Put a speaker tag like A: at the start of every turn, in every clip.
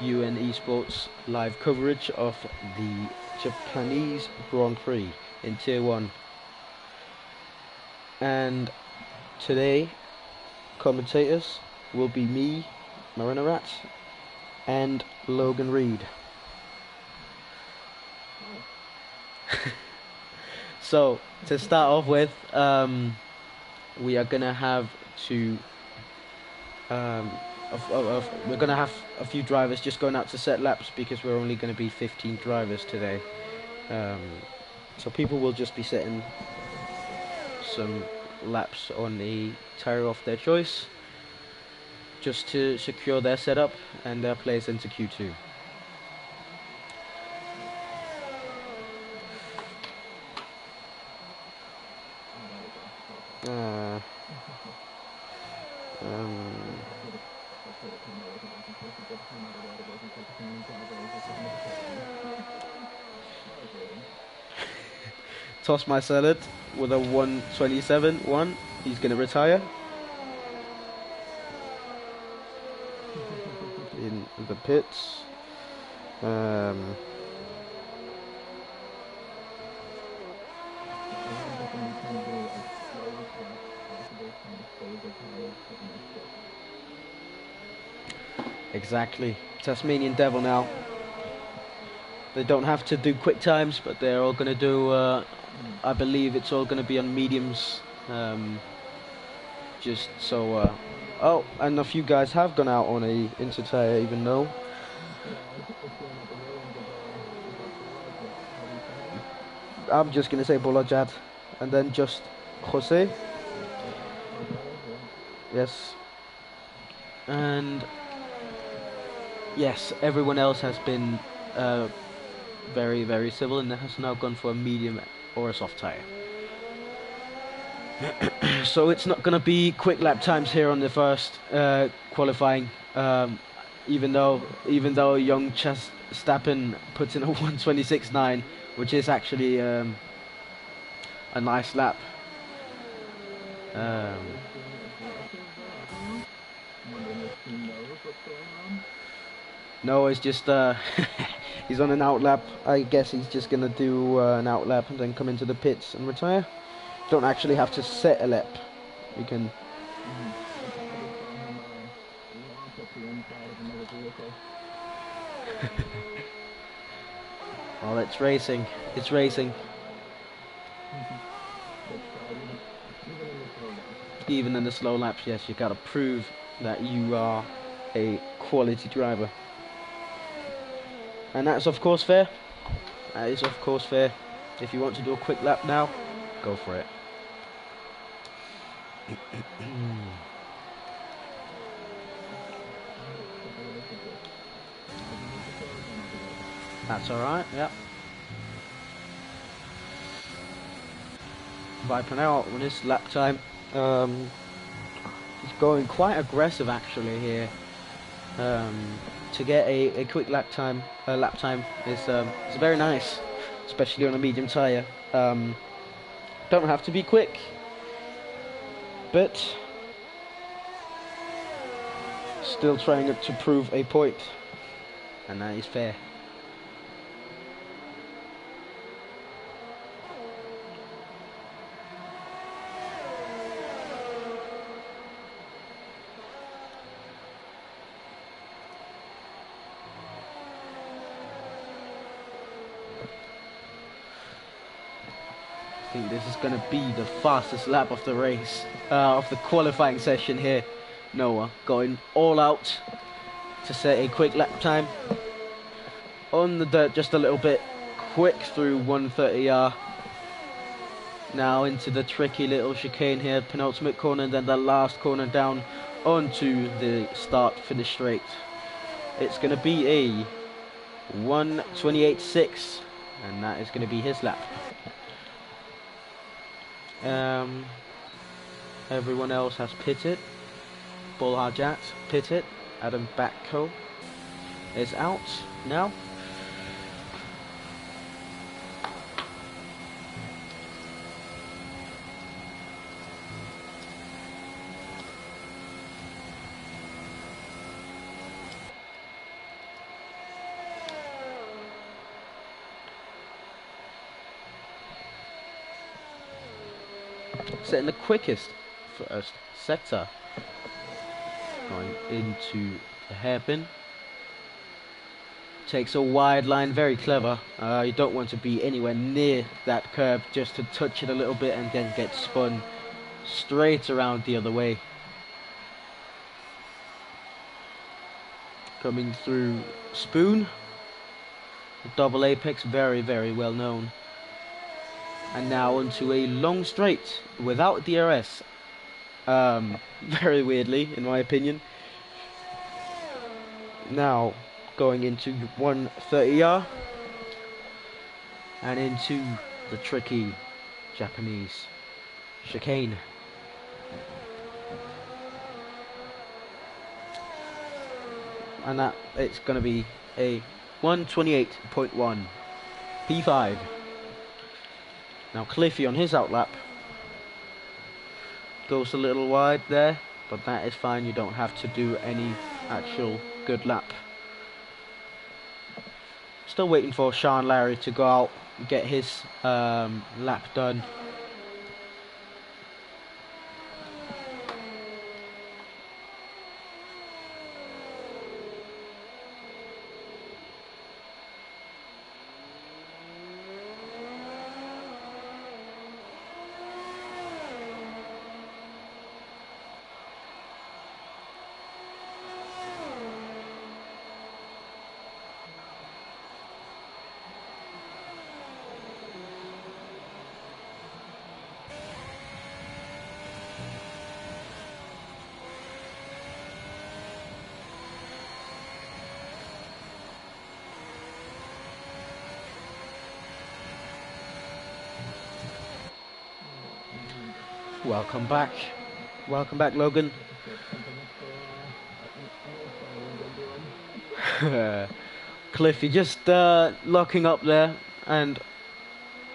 A: UN eSports live coverage of the Japanese Grand Prix in Tier 1. And today, commentators will be me, Marina Rat, and Logan Reed. So, to start off with, we are gonna have to we're gonna have a few drivers just going out to set laps because we're only gonna be 15 drivers today. So people will just be setting some laps on the tire of their choice, just to secure their setup and their place into Q2. Toss my salad with a 127-1. He's going to retire. In the pits. Exactly. Tasmanian Devil now. They don't have to do quick times, but they're all going to do, I believe it's all going to be on mediums. Just so, oh, and a few guys have gone out on a inter-tire, even though. I'm just going to say Bolajad, and then just Jose. Yes. And yes, everyone else has been very, very civil and has now gone for a medium or a soft tire. So it's not going to be quick lap times here on the first qualifying. Even though young Stappen puts in a 126.9, which is actually a nice lap. No, it's just he's on an out lap. I guess he's just gonna do an out lap and then come into the pits and retire. Don't actually have to set a lap. You can. Well, it's racing. It's racing. Even in the slow laps, yes, you gotta prove that you are a quality driver. And that's of course fair. That is of course fair. If you want to do a quick lap now, go for it. That's alright, yep. Viper now on his lap time. He's going quite aggressive actually here. To get a quick lap time is very nice, especially on a medium tire. Don't have to be quick, but still trying to prove a point, and that is fair. I think this is going to be the fastest lap of the race, of the qualifying session here. Noah going all out to set a quick lap time. On the dirt just a little bit quick through 130R. Now into the tricky little chicane here, penultimate corner, and then the last corner down onto the start-finish straight. It's going to be a 128.6, and that is going to be his lap. Everyone else has pitted. Bolhajat pitted. Adam Batko is out now. setting the quickest first sector. Going into the hairpin. Takes a wide line, very clever. You don't want to be anywhere near that curb, just to touch it a little bit and then get spun straight around the other way. Coming through spoon. Double apex, very, very well known. And now onto a long straight without DRS. Very weirdly, in my opinion. Now going into 130R and into the tricky Japanese chicane. And that it's going to be a 128.1 P5. Now Cliffy on his outlap goes a little wide there, but that is fine. You don't have to do any actual good lap. Still waiting for Sean Larry to go out and get his lap done. Welcome back. Welcome back, Logan. Cliffy just locking up there and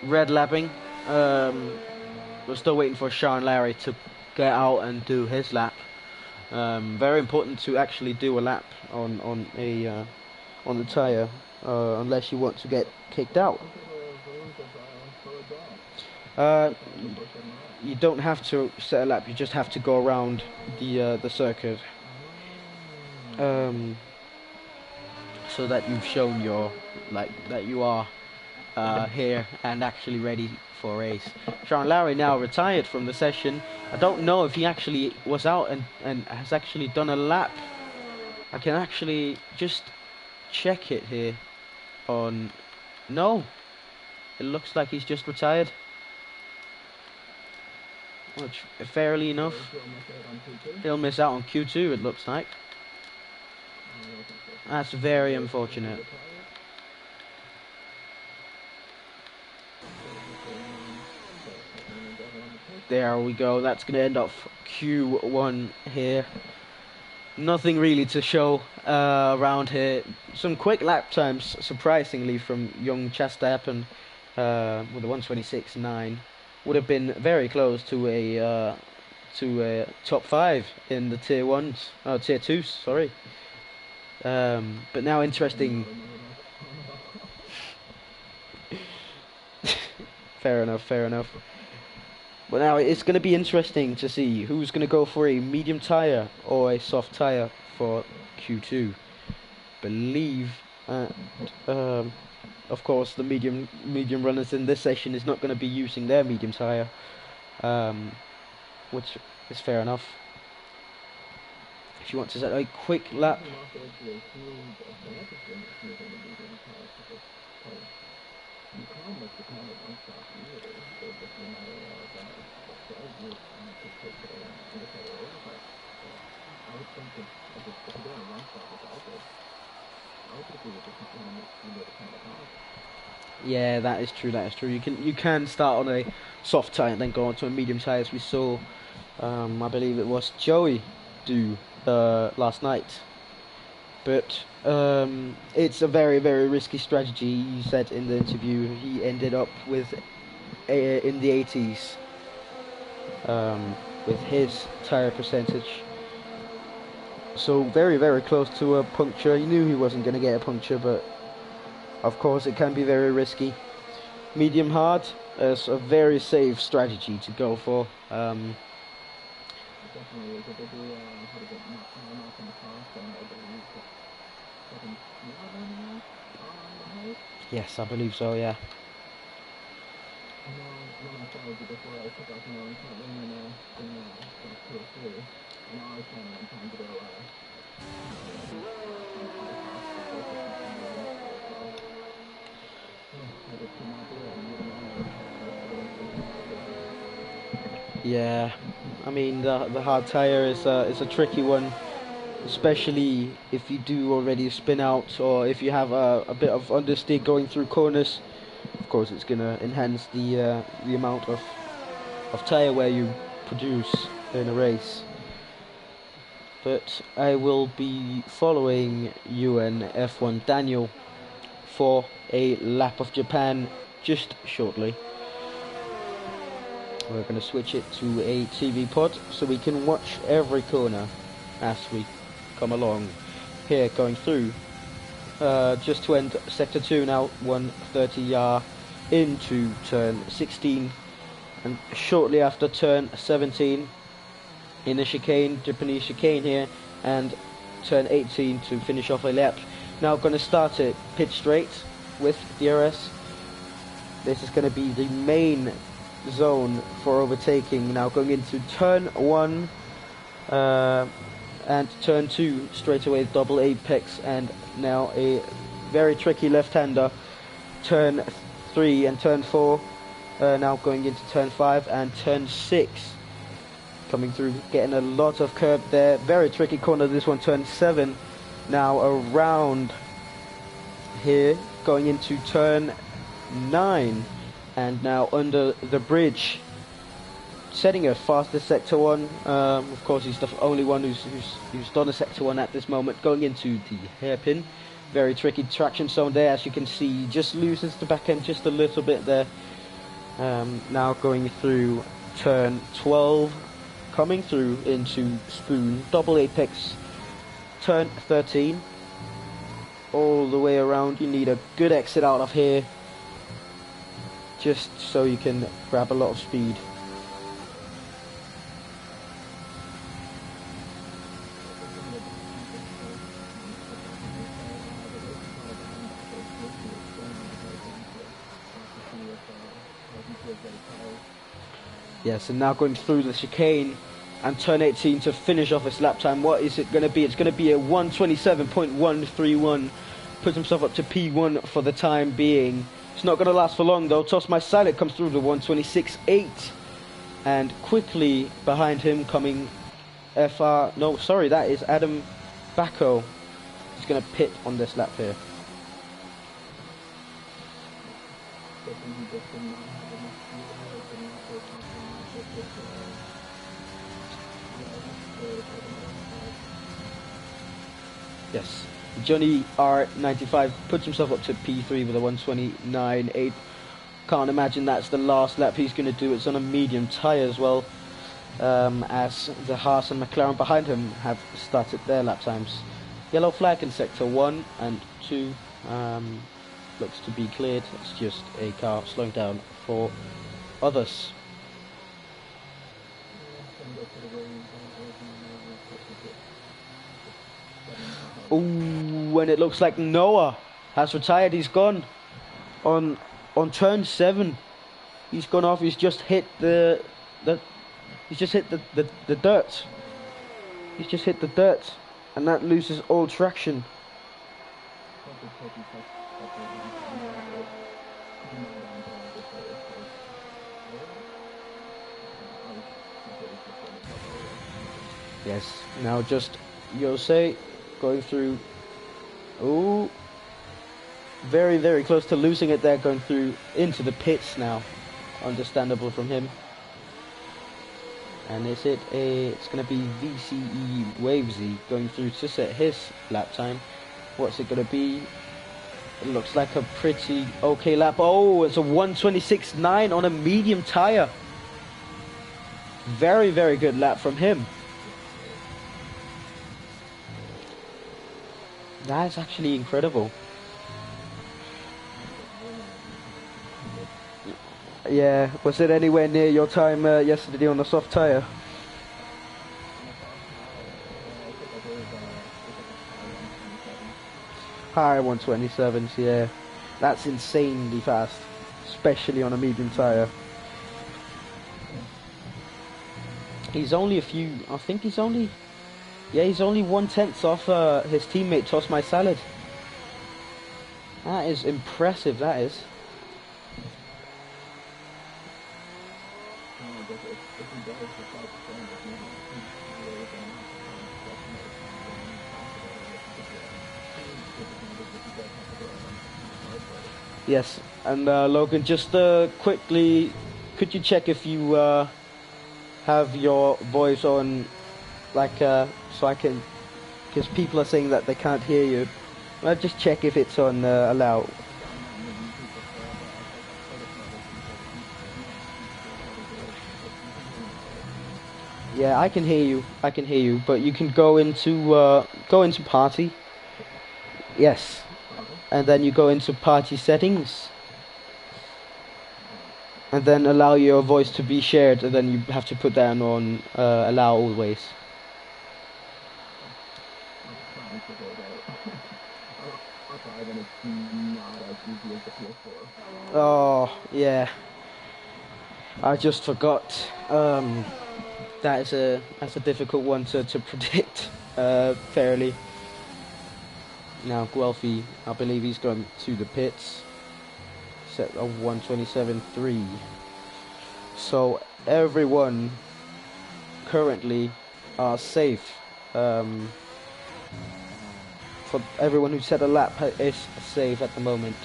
A: red lapping. We're still waiting for Sean Larry to get out and do his lap. Very important to actually do a lap on the tire, unless you want to get kicked out. You don't have to set a lap. You just have to go around the circuit, so that you've shown your that you are here and actually ready for a race. Sean Larry now retired from the session. I don't know if he actually was out and has actually done a lap. I can actually just check it here on. No, it looks like he's just retired. Which, fairly enough, he'll miss out on Q2, it looks like. That's very unfortunate. There we go, that's going to end off Q1 here. Nothing really to show around here. Some quick lap times, surprisingly, from young Chastappen with a 126.9. Would have been very close to a top 5 in the tier 2s, sorry. But now interesting. Fair enough. But now it's going to be interesting to see who's going to go for a medium tire or a soft tire for Q2. Believe, of course, the medium runners in this session is not going to be using their medium tire, which is fair enough. If you want to set a quick lap. Yeah, that is true. You can start on a soft tire and then go on to a medium tire, as we saw. I believe it was Joey do last night. But it's a very, very risky strategy. He said in the interview he ended up with in the 80s with his tire percentage. So very, very close to a puncture. He knew he wasn't going to get a puncture, but of course it can be very risky. Medium hard, It's a very safe strategy to go for. Yes, I believe so, yeah. Yeah, I mean the hard tire is a tricky one, especially if you do already spin out or if you have a bit of understeer going through corners. Of course, it's gonna enhance the amount of tire wear you produce in a race. But I will be following UNF1 Daniel for a lap of Japan just shortly. We're going to switch it to a TV pod so we can watch every corner as we come along. Here, going through, just to end sector 2 now, 130 into turn 16, and shortly after turn 17, in a chicane, Japanese chicane here, and turn 18 to finish off a lap. Now going to start it pit straight with DRS. This is going to be the main zone for overtaking. Now going into turn 1 and turn 2 straight away, double apex, and now a very tricky left-hander, turn 3 and turn 4, now going into turn 5 and turn 6, coming through, getting a lot of curb there, very tricky corner this one, turn 7, now around here, going into turn 9, and now under the bridge, setting a faster sector 1. Of course, he's the only one who's done a sector 1 at this moment. Going into the hairpin, very tricky traction zone there. As you can see, just loses the back end just a little bit there. Now going through turn 12, coming through into spoon, double apex, turn 13, all the way around. You need a good exit out of here, just so you can grab a lot of speed. Yes, and now going through the chicane and turn 18 to finish off his lap time. What is it going to be? It's going to be a 1:27.131. Puts himself up to P1 for the time being. It's not going to last for long though. Toss my silent comes through to 1:26.8, and quickly behind him coming no, sorry, that is Adam Bacco. He's going to pit on this lap here. Yes, Johnny R95 puts himself up to P3 with a 1:29.8. Can't imagine that's the last lap he's going to do. It's on a medium tyre as well, as the Haas and McLaren behind him have started their lap times. Yellow flag in sector 1 and 2 looks to be cleared. It's just a car slowing down for others. Ooh, and it looks like Noah has retired. He's gone on turn 7. He's gone off. He's just hit the dirt. He's just hit the dirt, and that loses all traction. Yes, now just Jose going through. Oh, very, very close to losing it there, going through into the pits now. Understandable from him. And it's going to be VCE Wavesy going through to set his lap time. What's it going to be? It looks like a pretty okay lap. Oh, it's a 1:26.9 on a medium tire. Very, very good lap from him. That's actually incredible. Yeah, was it anywhere near your time yesterday on the soft tyre? High 127s, yeah. That's insanely fast, especially on a medium tyre. He's only a few, I think he's only 1/10 off his teammate Toss My Salad. That is impressive, that is. Yes, and Logan, just quickly, could you check if you have your voice on, like, so I can, because people are saying that they can't hear you. I'll just check if it's on allow. Yeah, I can hear you, but you can go into party. Yes. And then you go into party settings, and then allow your voice to be shared, and then you have to put that on allow always. Oh yeah, I just forgot. That's a difficult one to predict fairly. Now Guelphy, I believe he's gone to the pits. Set of 127.3. So everyone currently are safe. For everyone who set a lap is safe at the moment.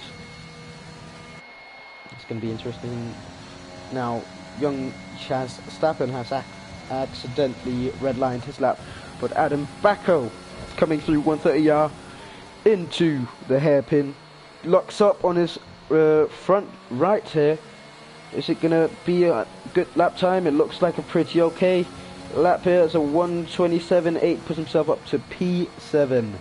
A: It's going to be interesting. Now, young Chaz Stappen has accidentally redlined his lap, but Adam Bacco coming through 130R into the hairpin, locks up on his front right here. Is it gonna be a good lap time? It looks like a pretty okay lap here. It's a 127.8, puts himself up to P7.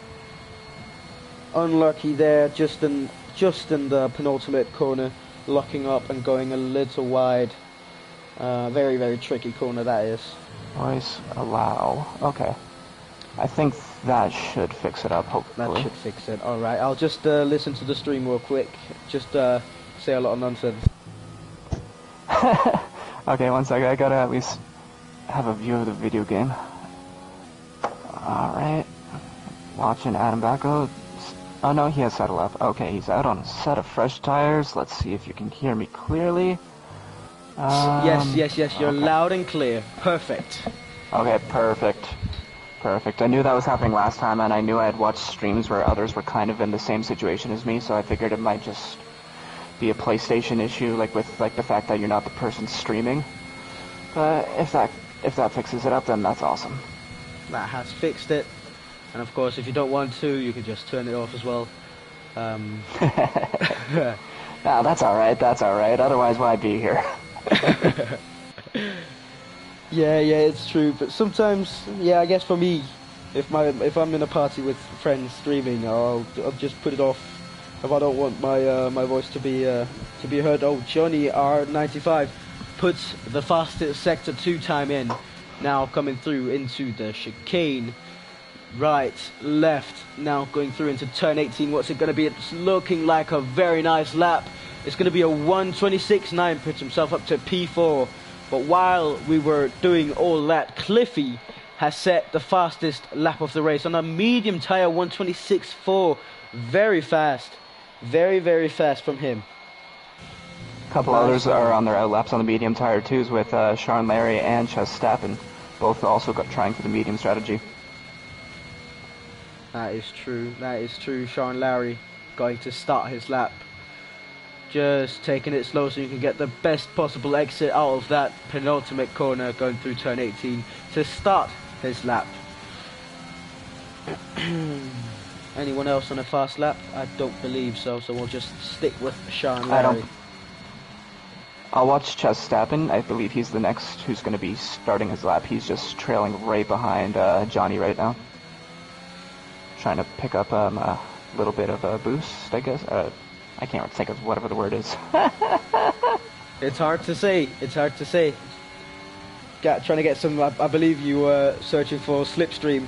A: Unlucky there, just in the penultimate corner, locking up and going a little wide. Very, very tricky corner that is.
B: Voice allow. Okay. I think that should fix it up, hopefully.
A: That should fix it. Alright, I'll just listen to the stream real quick. Just say a lot of nonsense.
B: Okay, one second. I gotta at least have a view of the video game. Alright. Watching Adam Bacco. Oh no, he has settled up. Okay, he's out on a set of fresh tires. Let's see if you can hear me clearly.
A: Yes, you're
B: okay.
A: Loud and clear. Perfect.
B: Okay, perfect. Perfect. I knew that was happening last time, and I knew I had watched streams where others were kind of in the same situation as me, so I figured it might just be a PlayStation issue, like with the fact that you're not the person streaming. But if that fixes it up, then that's awesome.
A: That has fixed it. And of course, if you don't want to, you can just turn it off as well.
B: No, that's alright, Otherwise, why'd be here?
A: Yeah, it's true. But sometimes, yeah, I guess for me, if I'm in a party with friends streaming, I'll just put it off if I don't want my voice to be heard. Oh, Johnny R95 puts the fastest sector 2 time in. Now coming through into the chicane. Right, left, now going through into turn 18. What's it going to be? It's looking like a very nice lap. It's going to be a 126.9, puts himself up to P4. But while we were doing all that, Cliffy has set the fastest lap of the race on a medium tyre, 126.4. Very fast. Very, very fast from him.
B: A couple others are on their outlaps on the medium tyre twos with Sean Larry and Chaz Stappen. Both also trying for the medium strategy.
A: That is true. Sean Larry going to start his lap. Just taking it slow so you can get the best possible exit out of that penultimate corner going through turn 18 to start his lap. Anyone else on a fast lap? I don't believe so, so we'll just stick with Sean Larry.
B: I'll watch Chaz Stappen. I believe he's the next who's going to be starting his lap. He's just trailing right behind Johnny right now. Trying to pick up a little bit of a boost, I guess. I can't think of whatever the word is.
A: It's hard to say. It's hard to say. Trying to get some. I believe you were searching for slipstream.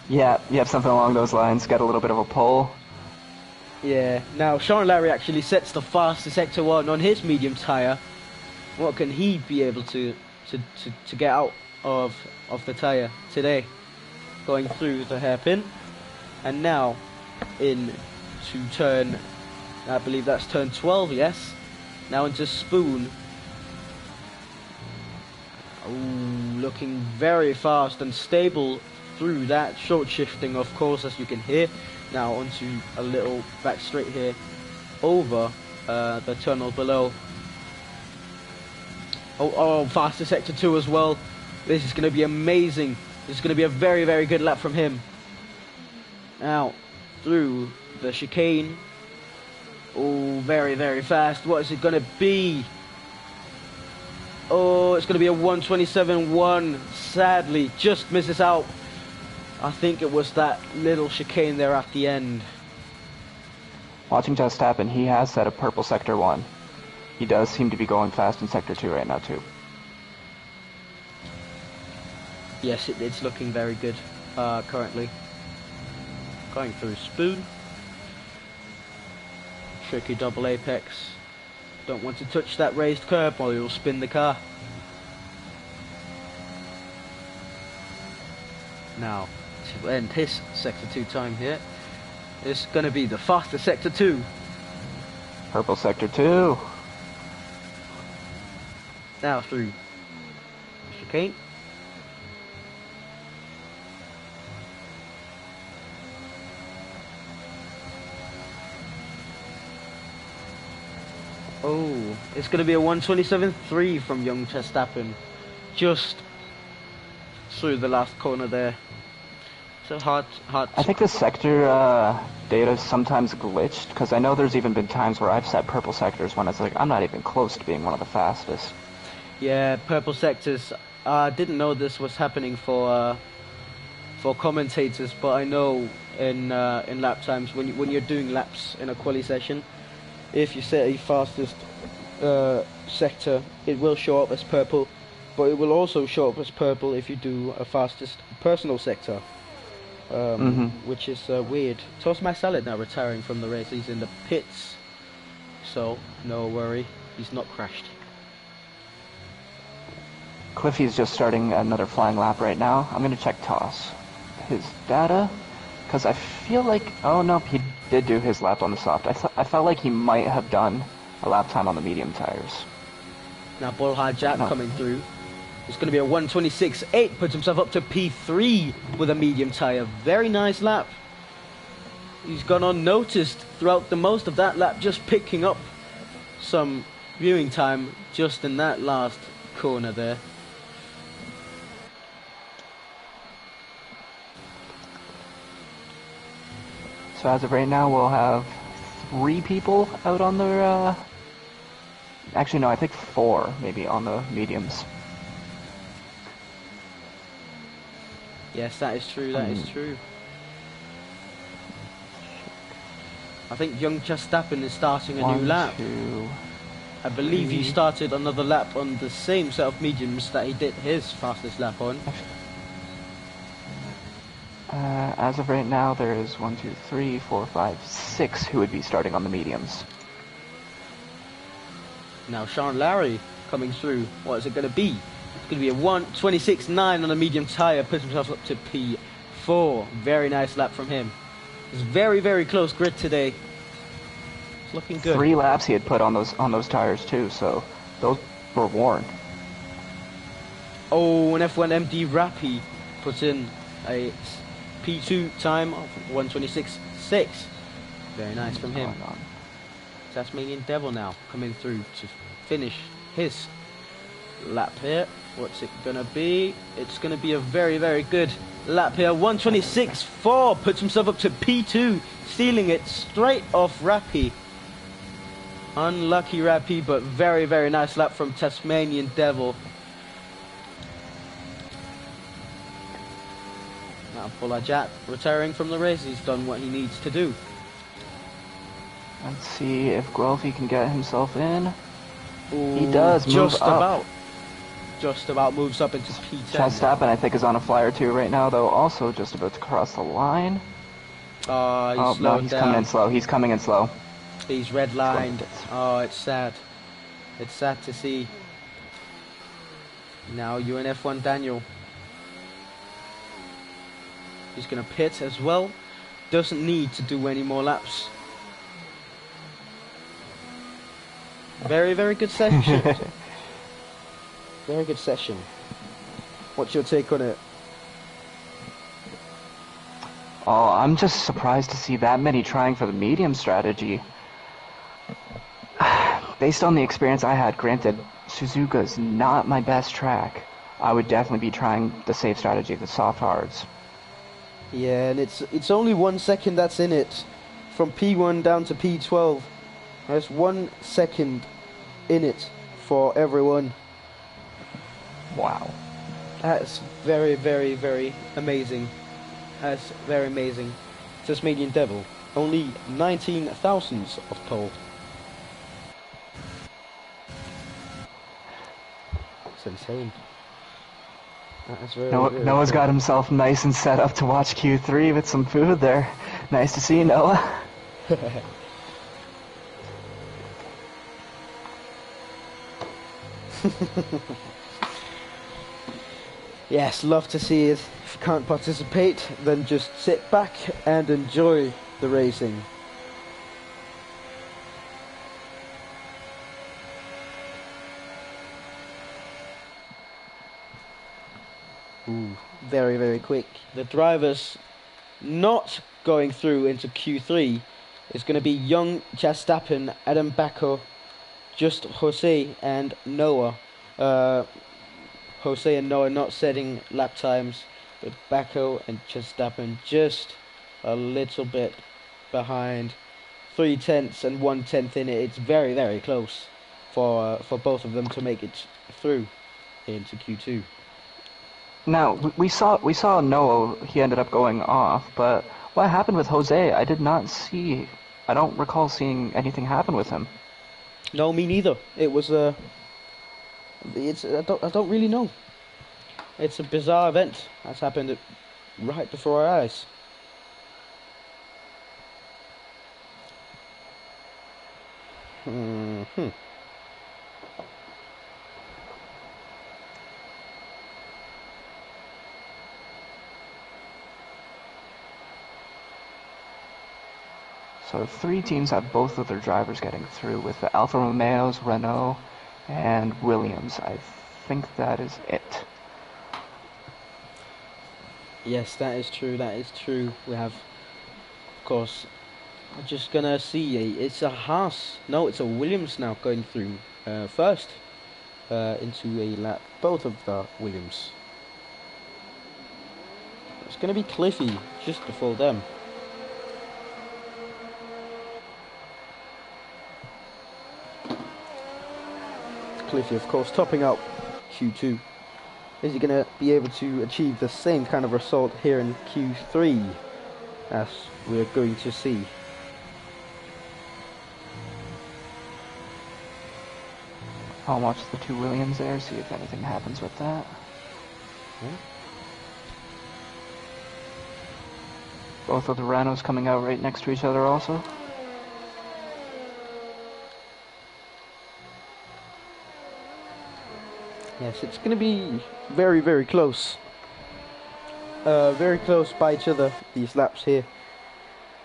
B: Yeah, something along those lines. Get a little bit of a pull.
A: Yeah. Now Sean Larry actually sets the fastest Sector 1 on his medium tyre. What can he be able to get out of the tyre today? Going through the hairpin, and now into turn. I believe that's turn 12. Yes. Now into Spoon. Ooh, looking very fast and stable through that. Short shifting, of course, as you can hear. Now onto a little back straight here over the tunnel below. Oh, faster Sector 2 as well. This is going to be amazing. This is going to be a very, very good lap from him. Now, through the chicane. Oh, very, very fast. What is it going to be? Oh, it's going to be a 1:27.1. Sadly, just misses out. I think it was that little chicane there at the end.
B: Watching just happen, he has set a purple Sector 1. He does seem to be going fast in Sector 2 right now, too.
A: Yes, it's looking very good currently. Going through Spoon. Tricky double apex. Don't want to touch that raised curb or you'll spin the car. Now, to end his Sector 2 time here, it's going to be the fastest Sector 2.
B: Purple Sector 2.
A: Now through chicane. Oh, it's going to be a 1:27.3 from young Verstappen. Just through the last corner there. So hard.
B: I think the sector data is sometimes glitched, because I know there's even been times where I've set purple sectors when it's like, I'm not even close to being one of the fastest.
A: Yeah, purple sectors. I didn't know this was happening for commentators, but I know in lap times when you're doing laps in a quali session, if you set a fastest sector, it will show up as purple, but it will also show up as purple if you do a fastest personal sector, which is weird. Toss my salad now retiring from the race. He's in the pits, so no worry, he's not crashed.
B: Cliffy's just starting another flying lap right now. I'm going to check Toss. His data, because I feel like, oh no, he did do his lap on the soft. I felt like he might have done a lap time on the medium tires.
A: Now Bullhard Jack coming through. It's going to be a 1:26.8, puts himself up to P3 with a medium tire. Very nice lap. He's gone unnoticed throughout the most of that lap, just picking up some viewing time just in that last corner there.
B: So as of right now, we'll have 3 people out on the, actually no, I think 4 maybe on the mediums.
A: Yes, that is true, that is true. I think young Verstappen is starting a new lap.
B: 2,
A: I believe he started another lap on the same set of mediums that he did his fastest lap on.
B: As of right now, there is 1, 2, 3, 4, 5, 6 who would be starting on the mediums.
A: Now Sean Larry coming through. What is it going to be? It's going to be a 1:26.9 on a medium tyre. Puts himself up to P4. Very nice lap from him. It's very, very close grid today. It's looking good.
B: 3 laps he had put on those tires too, so those were worn.
A: Oh, an F1 MD Rappy puts in a P2 time of 1:26.6. Very nice from him. Tasmanian Devil now coming through to finish his lap here. What's it gonna be? It's gonna be a very, very good lap here. 1:26.4 puts himself up to P2, stealing it straight off Rappy. Unlucky Rappy, but very, very nice lap from Tasmanian Devil. Now Bullhard Jack retiring from the race. He's done what he needs to do.
B: Let's see if Guelphy can get himself in.
A: Ooh,
B: He does move up.
A: Just about moves up into P10.
B: Verstappen, I think, is on a flyer too right now, though. Also, just about to cross the line.
A: Oh,
B: no, he's coming in slow. He's coming in slow.
A: He's redlined. Oh, it's sad. It's sad to see. Now UNF1 Daniel. He's going to pit as well. Doesn't need to do any more laps. Very, very good session. Very good session. What's your take on it?
B: Oh, I'm just surprised to see that many trying for the medium strategy. Based on the experience I had, granted, Suzuka's not my best track. I would definitely be trying the safe strategy, the soft hards.
A: Yeah, and it's only 1 second that's in it. From P1 down to P12. There's 1 second in it for everyone.
B: Wow.
A: That's very, very, very amazing. That's very amazing. Tasmanian Devil. Only 19 thousandths of pole. It's insane. That's very,
B: Noah's
A: cool.
B: got himself nice and set up to watch Q3 with some food there. Nice to see you, Noah.
A: Yes, love to see it. If you can't participate, then just sit back and enjoy the racing. Ooh, very, very quick. The drivers not going through into Q3 is going to be Young, Verstappen, Adam Baco, just Jose and Noah. Jose and Noah not setting lap times, but Baco and Verstappen just a little bit behind. 3/10 and 1/10 in it. It's very, very close for both of them to make it through into Q2.
B: Now, we saw Noah, he ended up going off, but what happened with Jose? I don't recall seeing anything happen with him.
A: No, me neither. It was I don't really know. It's a bizarre event that's happened right before our eyes.
B: So 3 teams have both of their drivers getting through with the Alfa Romeos, Renault, and Williams. I think that is it.
A: Yes, that is true. That is true. We have, of course, I'm just gonna see. It's a Haas. No, it's a Williams now going through first into a lap. Both of the Williams. It's gonna be Cliffy just before them. Cliffy, of course, topping out Q2. Is he going to be able to achieve the same kind of result here in Q3 as we're going to see?
B: I'll watch the 2 Williams there, see if anything happens with that.
A: Yeah.
B: Both of the Renaults coming out right next to each other also.
A: Yes, it's going to be very, very close. Very close by each other, these laps here.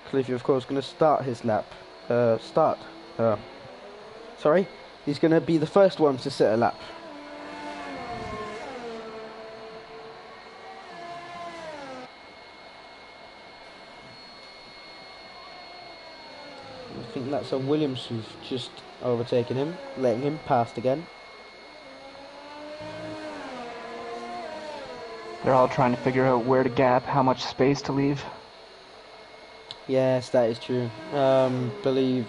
A: Cliffy, of course, going to start his lap. Sorry, he's going to be the first one to set a lap. I think that's a Williams who's just overtaken him, letting him past again.
B: They're all trying to figure out where to gap, how much space to leave.
A: Yes, that is true. I believe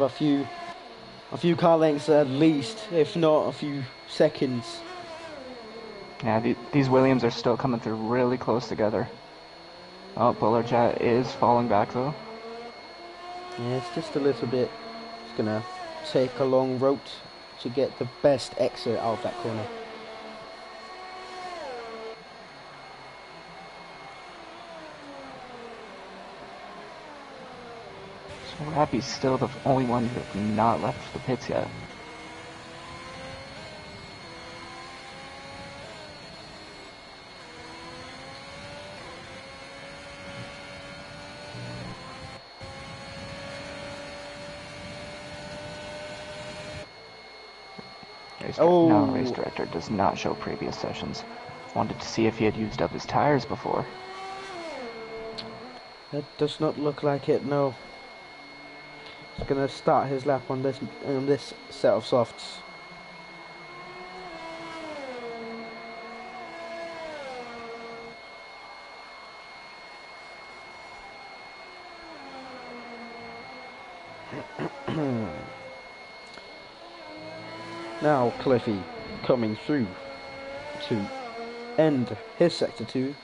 A: a few car lengths at least, if not a few seconds.
B: Yeah, these Williams are still coming through really close together. Oh, Bullerjet is falling back though.
A: Yeah, it's just a little bit. It's gonna take a long route to get the best exit out of that corner.
B: So Rappy's still the only one who have not left the pits yet. No, race director does not show previous sessions. Wanted to see if he had used up his tires before.
A: That does not look like it, no. He's gonna start his lap on this set of softs. Now Cliffy coming through to end his sector 2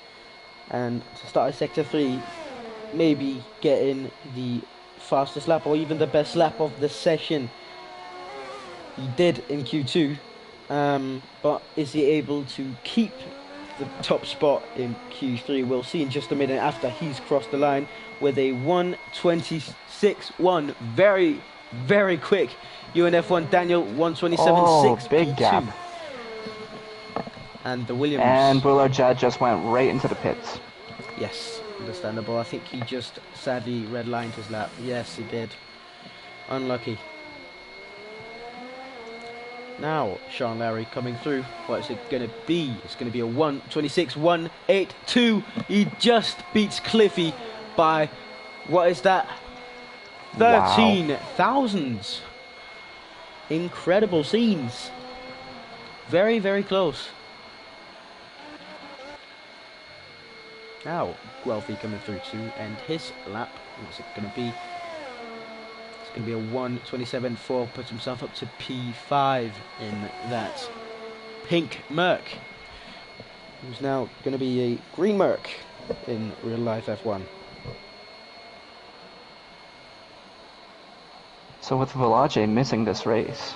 A: and to start his sector 3, maybe getting the fastest lap or even the best lap of the session. He did in Q2, but is he able to keep the top spot in Q3? We'll see in just a minute after he's crossed the line with a 1:26.1. Very, very quick. UNF1 Daniel 1:27.6.
B: Big gap.
A: And the Williams.
B: And Bullard Jet just went right into the pits.
A: Yes, understandable. I think he just sadly redlined his lap. Yes, he did. Unlucky. Now, Sean Larry coming through. What is it going to be? It's going to be a 1:26.182. He just beats Cliffy by, what is that? 13 thousandths. Incredible scenes. Very, very close. Now, Guelphy coming through to end his lap. What's it going to be? It's going to be a 1:27.4. Puts himself up to P5 in that pink Merc. Who's now going to be a green Merc in real life F1.
B: So with Valache missing this race,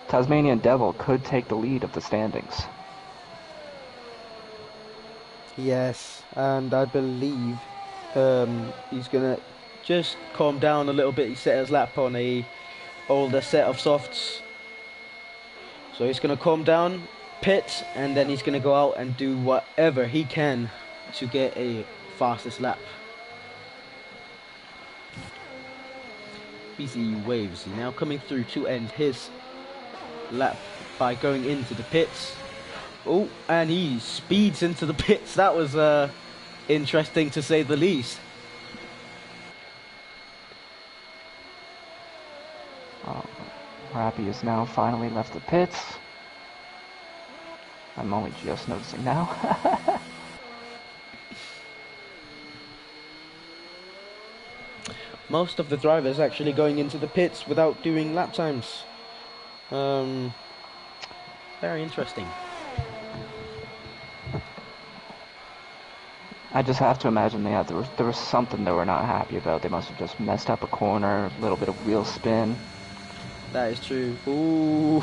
B: Tasmanian Devil could take the lead of the standings.
A: Yes, and I believe he's going to just calm down a little bit. He set his lap on a older set of softs. So he's going to calm down, pit, and then he's going to go out and do whatever he can to get a fastest lap. BCE Waves now coming through to end his lap by going into the pits. Oh, and he speeds into the pits. That was interesting to say the least.
B: Rappy has now finally left the pits. I'm only just noticing now.
A: Most of the drivers actually going into the pits without doing lap times. Very interesting.
B: I just have to imagine there was something they were not happy about. They must have just messed up a corner, a little bit of wheel spin.
A: That is true. Ooh,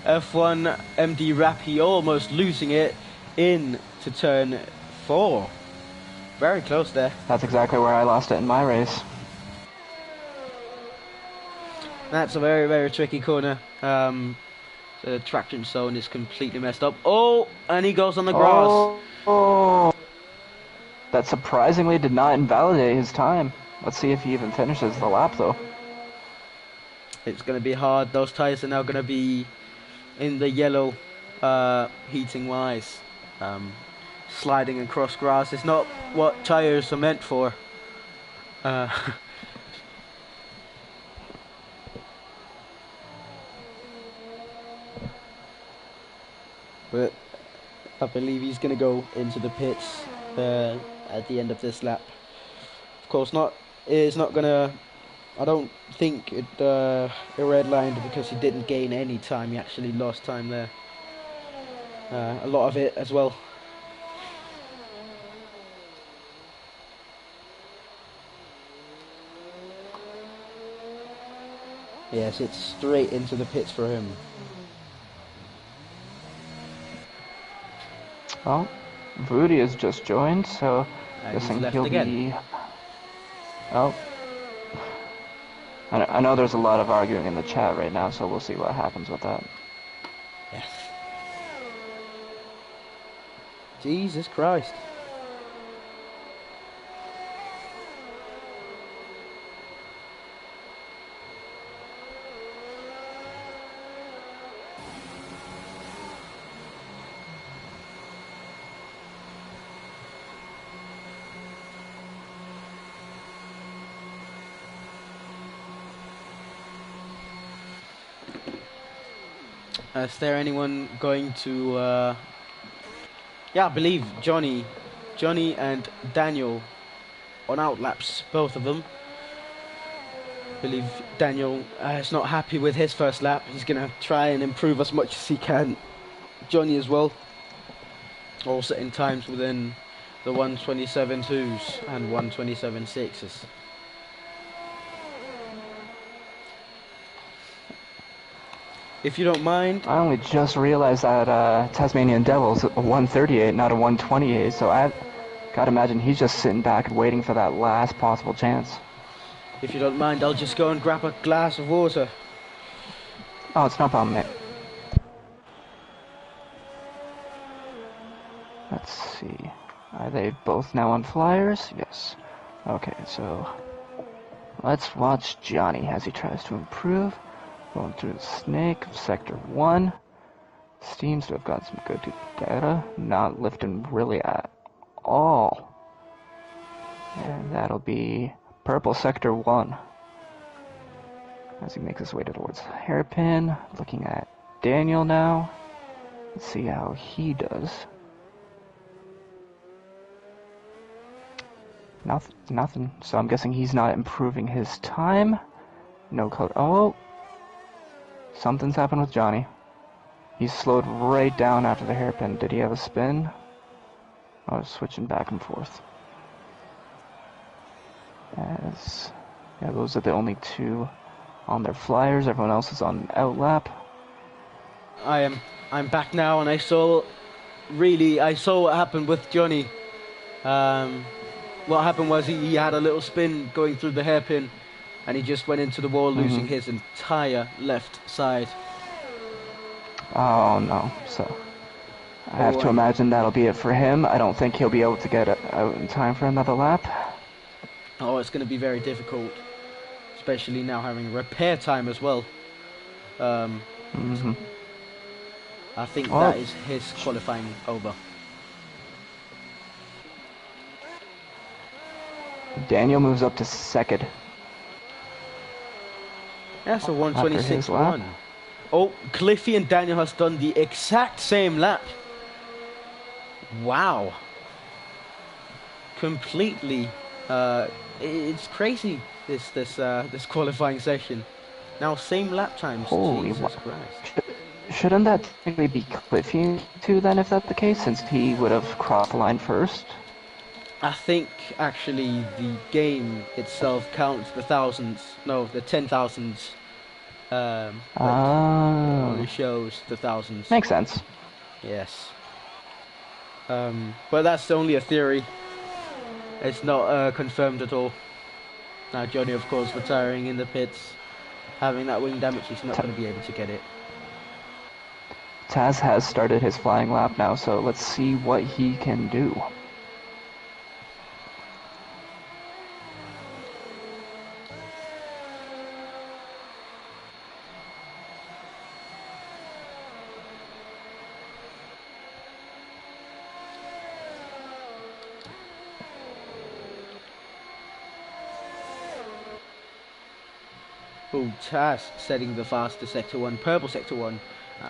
A: F1 MD Rappy almost losing it in to turn 4. Very close there.
B: That's exactly where I lost it in my race.
A: That's a very, very tricky corner. The traction zone is completely messed up. Oh, and he goes on the grass.
B: Oh. That surprisingly did not invalidate his time. Let's see if he even finishes the lap, though.
A: It's going to be hard. Those tires are now going to be in the yellow, heating-wise. Sliding across grass is not what tires are meant for. But I believe he's going to go into the pits at the end of this lap. Of course, it's not going to... I don't think it redlined because he didn't gain any time. He actually lost time there. A lot of it as well. Yes, it's straight into the pits for him.
B: Well, Rudy has just joined, so
A: And he's
B: guessing
A: left
B: he'll
A: again.
B: be... Oh. I know there's a lot of arguing in the chat right now, so we'll see what happens with that.
A: Yes. Jesus Christ. Is there anyone going to... Yeah, I believe Johnny and Daniel on outlaps, both of them. I believe Daniel is not happy with his first lap. He's going to try and improve as much as he can. Johnny as well. All setting times within the 1:27.2s and 1:27.6s. If you don't mind...
B: I only just realized that Tasmanian Devil's a 138, not a 128, so I gotta imagine he's just sitting back and waiting for that last possible chance.
A: If you don't mind, I'll just go and grab a glass of water.
B: Oh, it's no problem, mate. Let's see. Are they both now on flyers? Yes. Okay, so let's watch Johnny as he tries to improve. Going through the snake of Sector 1. Seems to have got some good data. Not lifting really at all. And that'll be purple Sector 1. As he makes his way towards Hairpin. Looking at Daniel now. Let's see how he does. Nothing. So I'm guessing he's not improving his time. No code. Oh! Something's happened with Johnny. He's slowed right down after the hairpin. Did he have a spin? I was switching back and forth. Yeah, those are the only two on their flyers. Everyone else is on outlap.
A: I'm back now, and I saw what happened with Johnny. What happened was he had a little spin going through the hairpin, and he just went into the wall, losing his entire left side.
B: Oh no, so I have to imagine that'll be it for him. I don't think he'll be able to get out in time for another lap.
A: Oh, it's going to be very difficult, especially now having repair time as well. I think that is his qualifying over.
B: Daniel moves up to second.
A: That's a 1:26.1. Oh, Cliffy and Daniel has done the exact same lap. Wow. Completely. It's crazy, this qualifying session. Now same lap times.
B: Holy
A: Jesus Christ.
B: Shouldn't that technically be Cliffy too then, if that's the case, since he would have crossed the line first?
A: I think actually the game itself counts the thousands, no, the 10,000s. Only shows the thousands.
B: Makes sense.
A: Yes. But that's only a theory. It's not confirmed at all. Now Johnny, of course, retiring in the pits, having that wing damage, he's not going to be able to get it.
B: Taz has started his flying lap now, so let's see what he can do.
A: Oh, Taz setting the fastest Sector 1, purple Sector 1,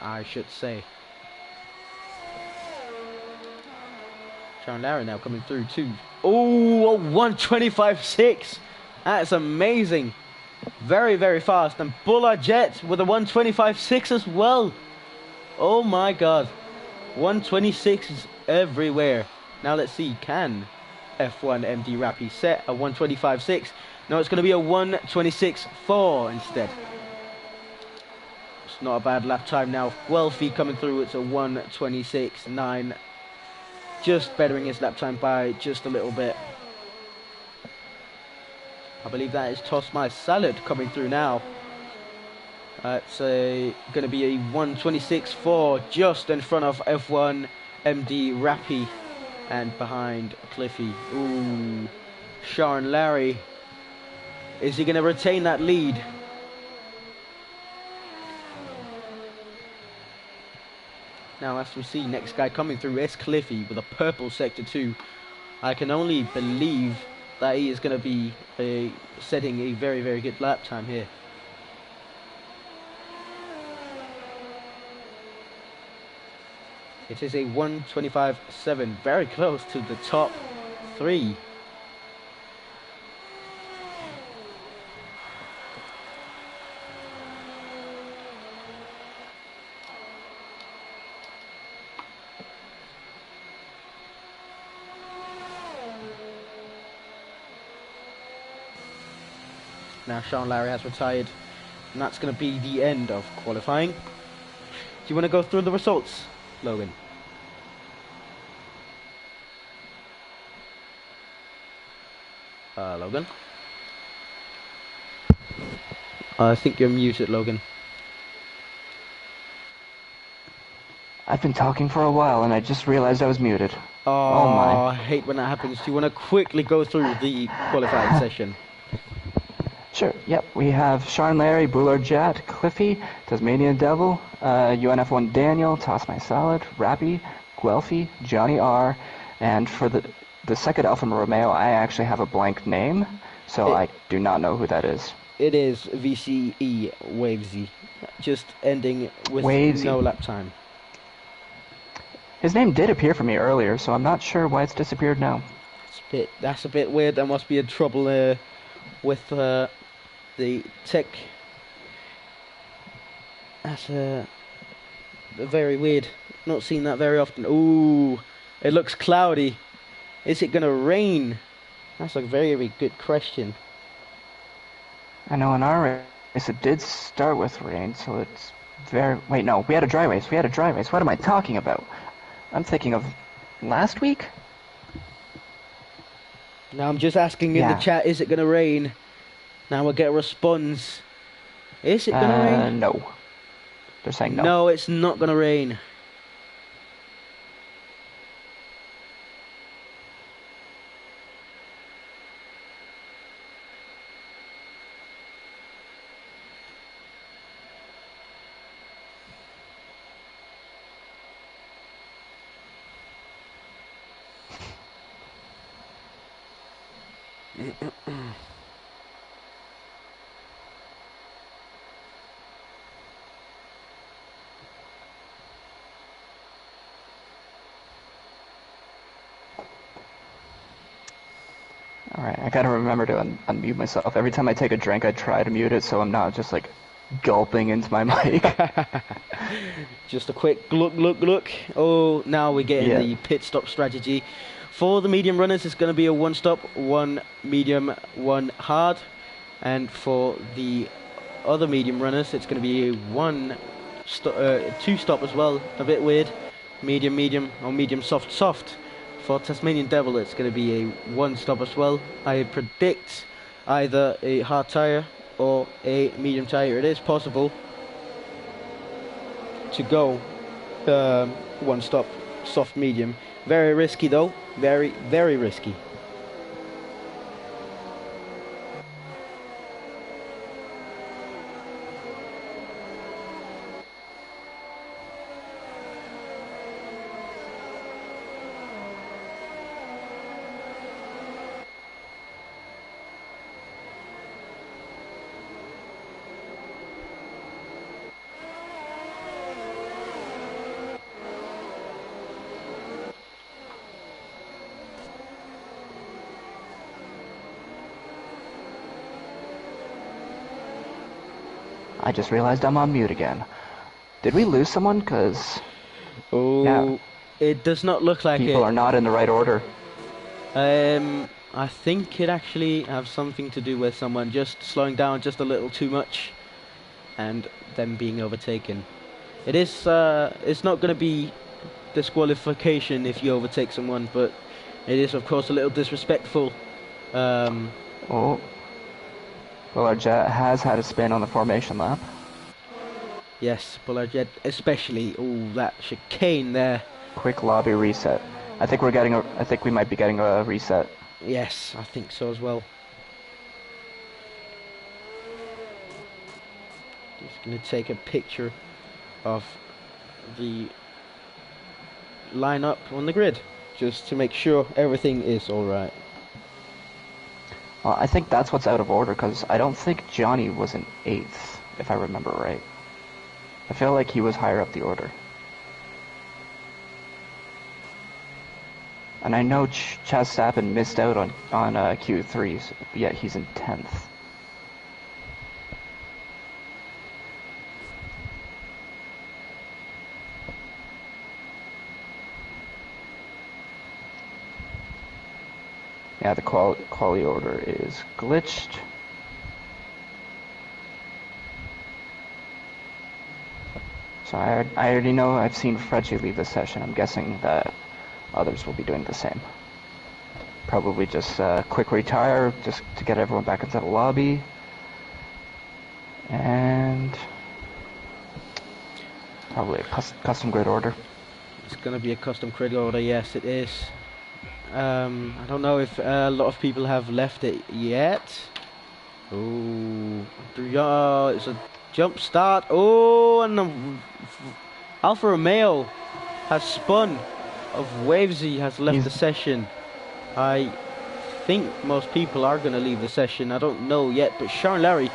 A: I should say. Sharon Lara now coming through too. Oh, 1:25.6. That's amazing. Very, very fast. And Bulla Jet with a 1:25.6 as well. Oh my god. 1:26 is everywhere. Now let's see, can F1 MD Rappy set a 1:25.6? No, it's going to be a 1:26.4 instead. It's not a bad lap time now. Guelphy coming through, it's a 1:26.9. Just bettering his lap time by just a little bit. I believe that is Toss My Salad coming through now. It's going to be a 1:26.4, just in front of F1 MD Rappy and behind Cliffy. Ooh, Sean Larry. Is he going to retain that lead? Now, as we see, next guy coming through is Cliffy with a purple Sector 2. I can only believe that he is going to be setting a very, very good lap time here. It is a 1:25.7, very close to the top 3. Now Sean Larry has retired, and that's going to be the end of qualifying. Do you want to go through the results, Logan? Logan? I think you're muted, Logan.
B: I've been talking for a while and I just realized I was muted.
A: Oh
B: my.
A: I hate when that happens. Do you want to quickly go through the qualifying session?
B: Sure, yep. We have Sean Larry, Bullard Jet, Cliffy, Tasmanian Devil, UNF1 Daniel, Toss My Salad, Rappy, Guelphy, Johnny R, and for the second Alfa Romeo, I actually have a blank name, so I do not know who that is.
A: It is VCE Wavesy, just ending with
B: Wavesy.
A: No lap time.
B: His name did appear for me earlier, so I'm not sure why it's disappeared now.
A: That's a bit weird. There must be a trouble with the tech. That's very weird. Not seen that very often. Ooh, it looks cloudy. Is it gonna rain? That's a very, very good question.
B: I know in our race it did start with rain, so it's very... Wait, no, we had a dry race. We had a dry race. What am I talking about? I'm thinking of last week?
A: Now I'm just asking in the chat, is it gonna rain? Now we'll get a response. Is it gonna rain?
B: No. They're saying no.
A: No, it's not gonna rain.
B: Alright, I gotta remember to unmute myself. Every time I take a drink, I try to mute it so I'm not just like gulping into my mic.
A: Just a quick look. Oh, now we're getting the pit stop strategy. For the medium runners, it's going to be a 1 stop, 1 medium, 1 hard. And for the other medium runners, it's going to be a 2 stop as well. A bit weird. Medium, or medium soft. For Tasmanian Devil, it's going to be a 1 stop as well. I predict either a hard tyre or a medium tyre. It is possible to go 1 stop, soft medium. Very risky though, very, very risky.
B: I just realized I'm on mute again. Did we lose someone? Because...
A: Oh, it does not look like
B: people are not in the right order.
A: I think it actually has something to do with someone just slowing down just a little too much. and them being overtaken. It is it's not going to be disqualification if you overtake someone, but it is of course a little disrespectful.
B: Oh, well, our jet has had a spin on the formation lap.
A: Yes, Bullard especially. Oh, that chicane there.
B: Quick lobby reset. I think we might be getting a reset.
A: Yes, I think so as well. Just gonna take a picture of the lineup on the grid, just to make sure everything is all right.
B: Well, I think that's what's out of order, because I don't think Johnny was in 8th, if I remember right. I feel like he was higher up the order. And I know Chastain missed out on Q3s, yet he's in 10th. Yeah, the quality order is glitched. So I already know, I've seen Fredgy leave the session. I'm guessing that others will be doing the same. Probably just quick retire, just to get everyone back into the lobby. And probably a custom grid order.
A: It's gonna be a custom grid order, yes it is. I don't know if a lot of people have left it yet. Oh, it's a jump start. Oh, and Alfa Romeo has spun. Of Wavesy has left the session. I think most people are going to leave the session. I don't know yet, but Sharon Larry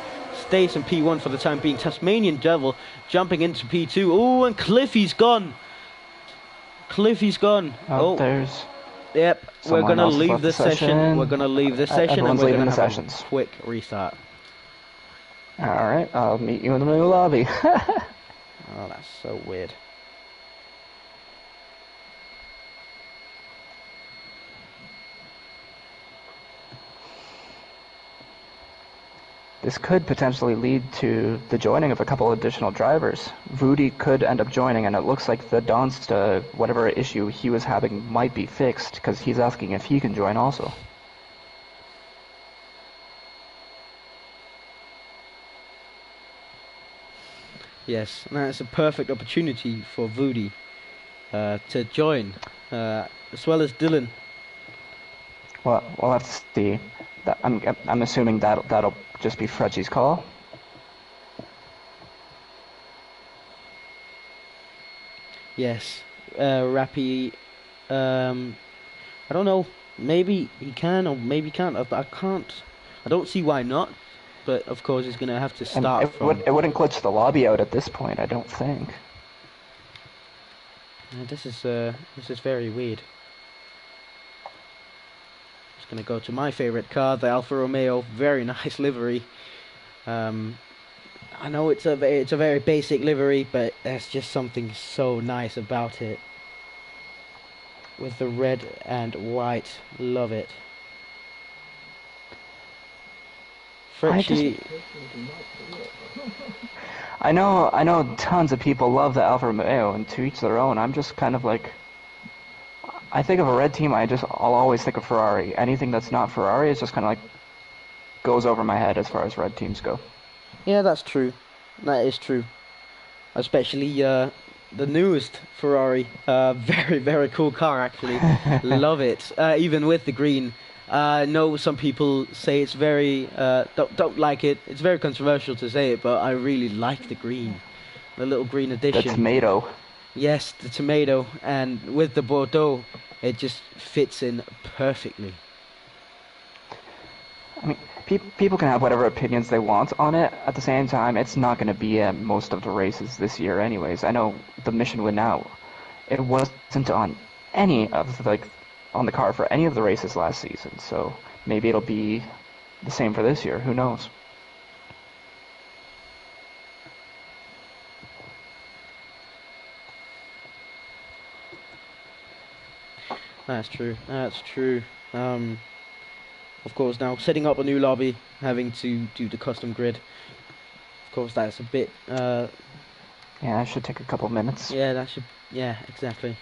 A: stays in P1 for the time being. Tasmanian Devil jumping into P2. Oh, and Cliffy's gone. Cliffy's gone.
B: Oh, there's...
A: Yep, we're going to leave the session. We're going to leave the session and we're going to have a quick restart.
B: Alright, I'll meet you in the new lobby.
A: Oh, that's so weird.
B: This could potentially lead to the joining of a couple additional drivers. Voody could end up joining, and it looks like the Donsta, whatever issue he was having, might be fixed, because he's asking if he can join also.
A: Yes, and that's a perfect opportunity for Voody to join, as well as Dylan.
B: Well, we'll have to see. I'm assuming that'll just be Fredgy's call.
A: Yes, Rappy. I don't know. Maybe he can, or maybe can't. I can't. I don't see why not. But of course, he's gonna have to start.
B: It wouldn't glitch the lobby out at this point, I don't think.
A: This is very weird. Just gonna go to my favorite car, the Alfa Romeo. Very nice livery. I know it's a very basic livery, but there's just something so nice about it. With the red and white, love it.
B: I know tons of people love the Alfa Romeo, and to each their own. I'm just kind of like, I think of a red team, I'll always think of Ferrari. Anything that's not Ferrari is just kind of like goes over my head as far as red teams go.
A: Yeah, that's true. That is true. Especially the newest Ferrari. Very, very cool car, actually. Love it. Even with the green. I know some people say it's very don't like it. It's very controversial to say it, but I really like the green, the little green addition.
B: The tomato.
A: Yes, the tomato, and with the Bordeaux, it just fits in perfectly.
B: I mean, people can have whatever opinions they want on it. At the same time, it's not going to be at most of the races this year, anyways. I know the mission win now. It wasn't on any of on the car for any of the races last season, so maybe it'll be the same for this year. Who knows?
A: That's true. That's true. Of course, now setting up a new lobby, having to do the custom grid. Of course, that's a bit.
B: Yeah, that should take a couple minutes.
A: Yeah, that should. Yeah, exactly.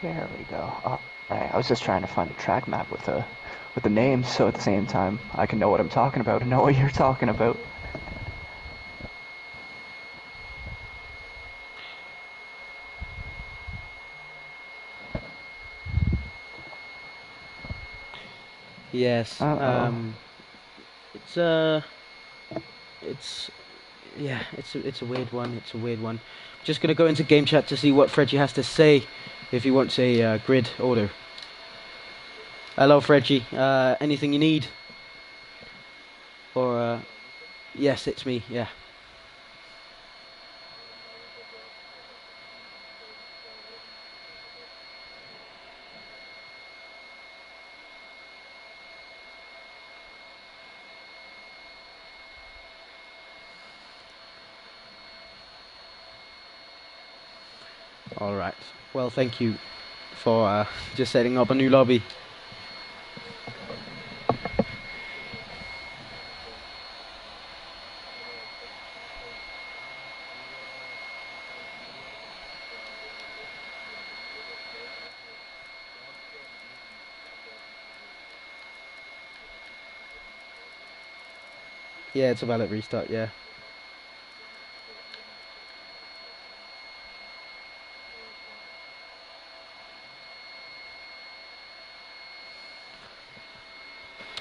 B: There we go. Oh, right. I was just trying to find a track map with the names, so at the same time I can know what I'm talking about and know what you're talking about.
A: Yes.
B: Uh-oh.
A: It's yeah. It's a weird one. It's a weird one. Just gonna go into game chat to see what Fredgie has to say, if he wants a grid order. Hello, Fredgie. Anything you need? Or yes, it's me. Yeah. All right. Well, thank you for just setting up a new lobby. Yeah, it's a valid restart. Yeah.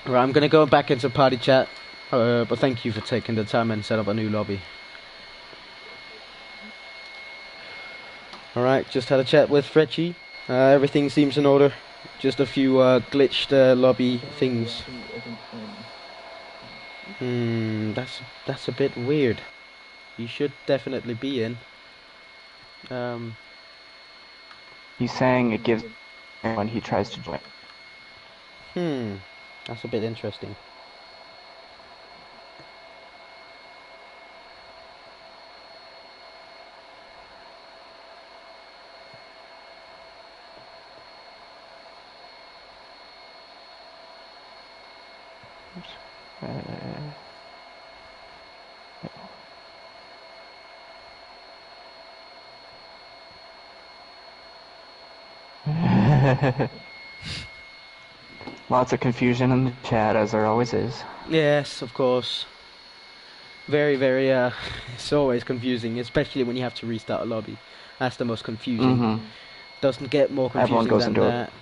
A: Right, I'm gonna go back into party chat, but thank you for taking the time and set up a new lobby. Alright, just had a chat with Fredgie. Everything seems in order. Just a few glitched lobby things. That's a bit weird. You should definitely be in.
B: He's saying it gives when he tries to join.
A: That's a bit interesting.
B: Lots of confusion in the chat, as there always is.
A: Yes, of course. Very, very, it's always confusing, especially when you have to restart a lobby. That's the most confusing. Doesn't get more confusing
B: Everyone goes
A: than
B: into
A: that.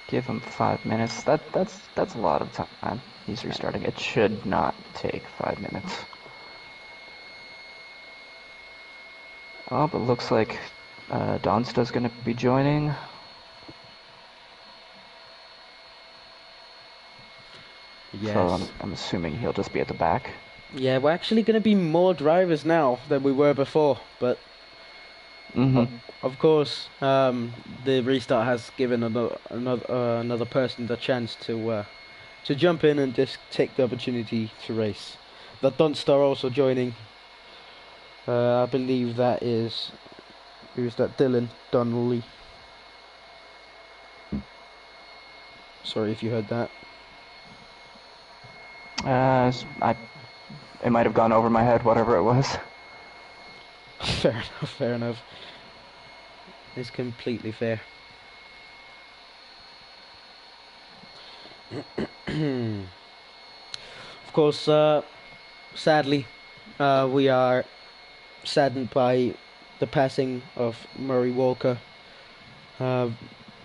B: Give him 5 minutes. That's a lot of time. He's restarting. It should not take 5 minutes. Oh, but looks like Donsta's going to be joining.
A: Yes.
B: So I'm assuming he'll just be at the back.
A: Yeah, we're actually going to be more drivers now than we were before, but of course, the restart has given another person the chance to jump in and just take the opportunity to race. The Dunstar also joining. I believe that is, who's that? Dylan Donnelly. Sorry if you heard that.
B: It might have gone over my head, whatever it was.
A: Fair enough, fair enough. It's completely fair. Of course, sadly, we are saddened by the passing of Murray Walker.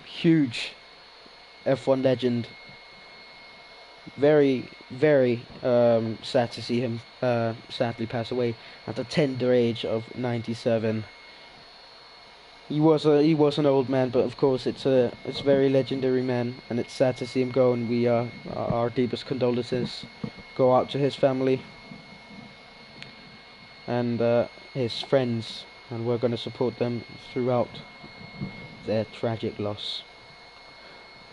A: Huge F1 legend. Very, very sad to see him sadly pass away at the tender age of 97. he was an old man, but of course it's a very legendary man, and it's sad to see him go. And we our deepest condolences go out to his family and his friends, and we're going to support them throughout their tragic loss.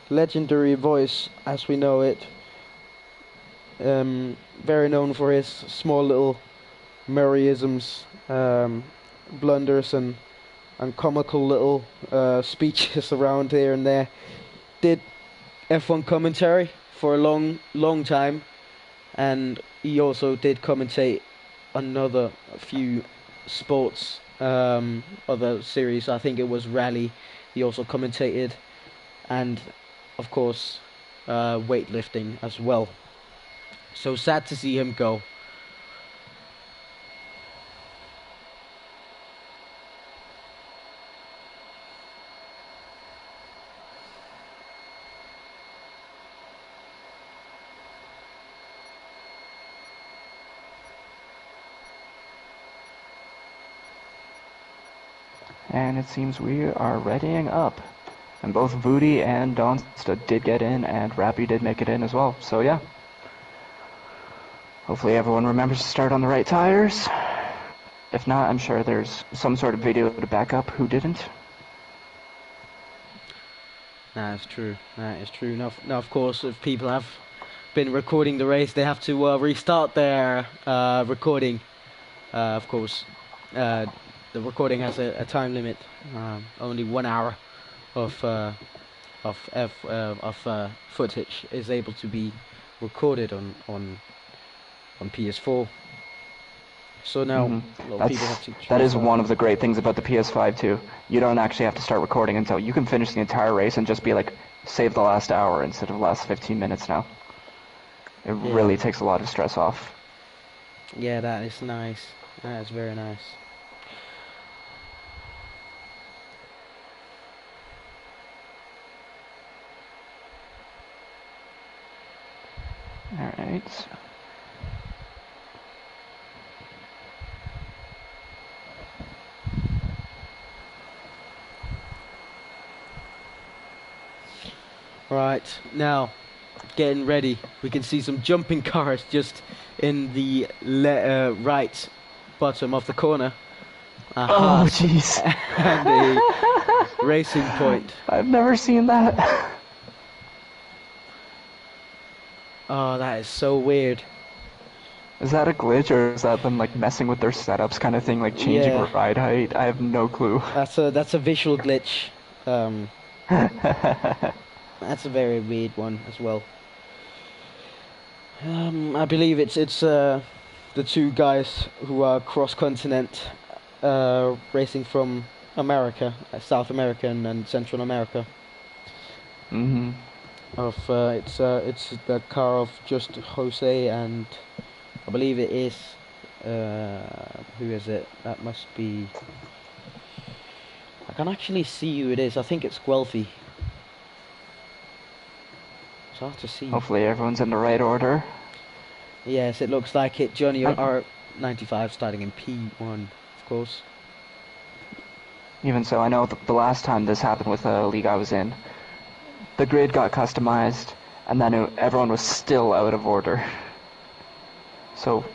A: Legendary voice as we know it, very known for his small little Murrayisms, blunders and comical little speeches around here and there. Did F1 commentary for a long time, and he also did commentate a few sports, other series. I think it was rally he also commentated, and of course weightlifting as well. So sad to see him go.
B: And it seems we are readying up. And both Voody and Donsta did get in, and Rappy did make it in as well. So yeah. Hopefully everyone remembers to start on the right tires. If not, I'm sure there's some sort of video to back up who didn't.
A: That is true. That is true. Now, of course, if people have been recording the race, they have to restart their recording. Of course, the recording has a time limit. Only 1 hour of footage is able to be recorded on PS4. So now a lot of people have to.
B: That is one of the great things about the PS5 too. You don't actually have to start recording until you can finish the entire race and just be like, save the last hour instead of the last 15 minutes now. It really takes a lot of stress off.
A: Yeah, that is nice. That is very nice.
B: Alright.
A: Right, now, getting ready. We can see some jumping cars just in the right bottom of the corner.
B: Oh, jeez.
A: And a racing point.
B: I've never seen that.
A: Oh, that is so weird.
B: Is that a glitch, or is that them like messing with their setups kind of thing, like changing ride height? I have no clue.
A: That's a visual glitch. That's a very weird one as well. I believe it's the two guys who are cross-continent racing from America, South America and Central America.
B: Mm-hmm.
A: It's the car of just Jose, and I believe it is who is it? That must be. I can actually see who it is. I think it's Guelphy. It's hard to see.
B: Hopefully everyone's in the right order.
A: Yes, it looks like it. Johnny R95 starting in P1, of course.
B: Even so, I know the last time this happened with a league I was in, the grid got customized, and then everyone was still out of order. So.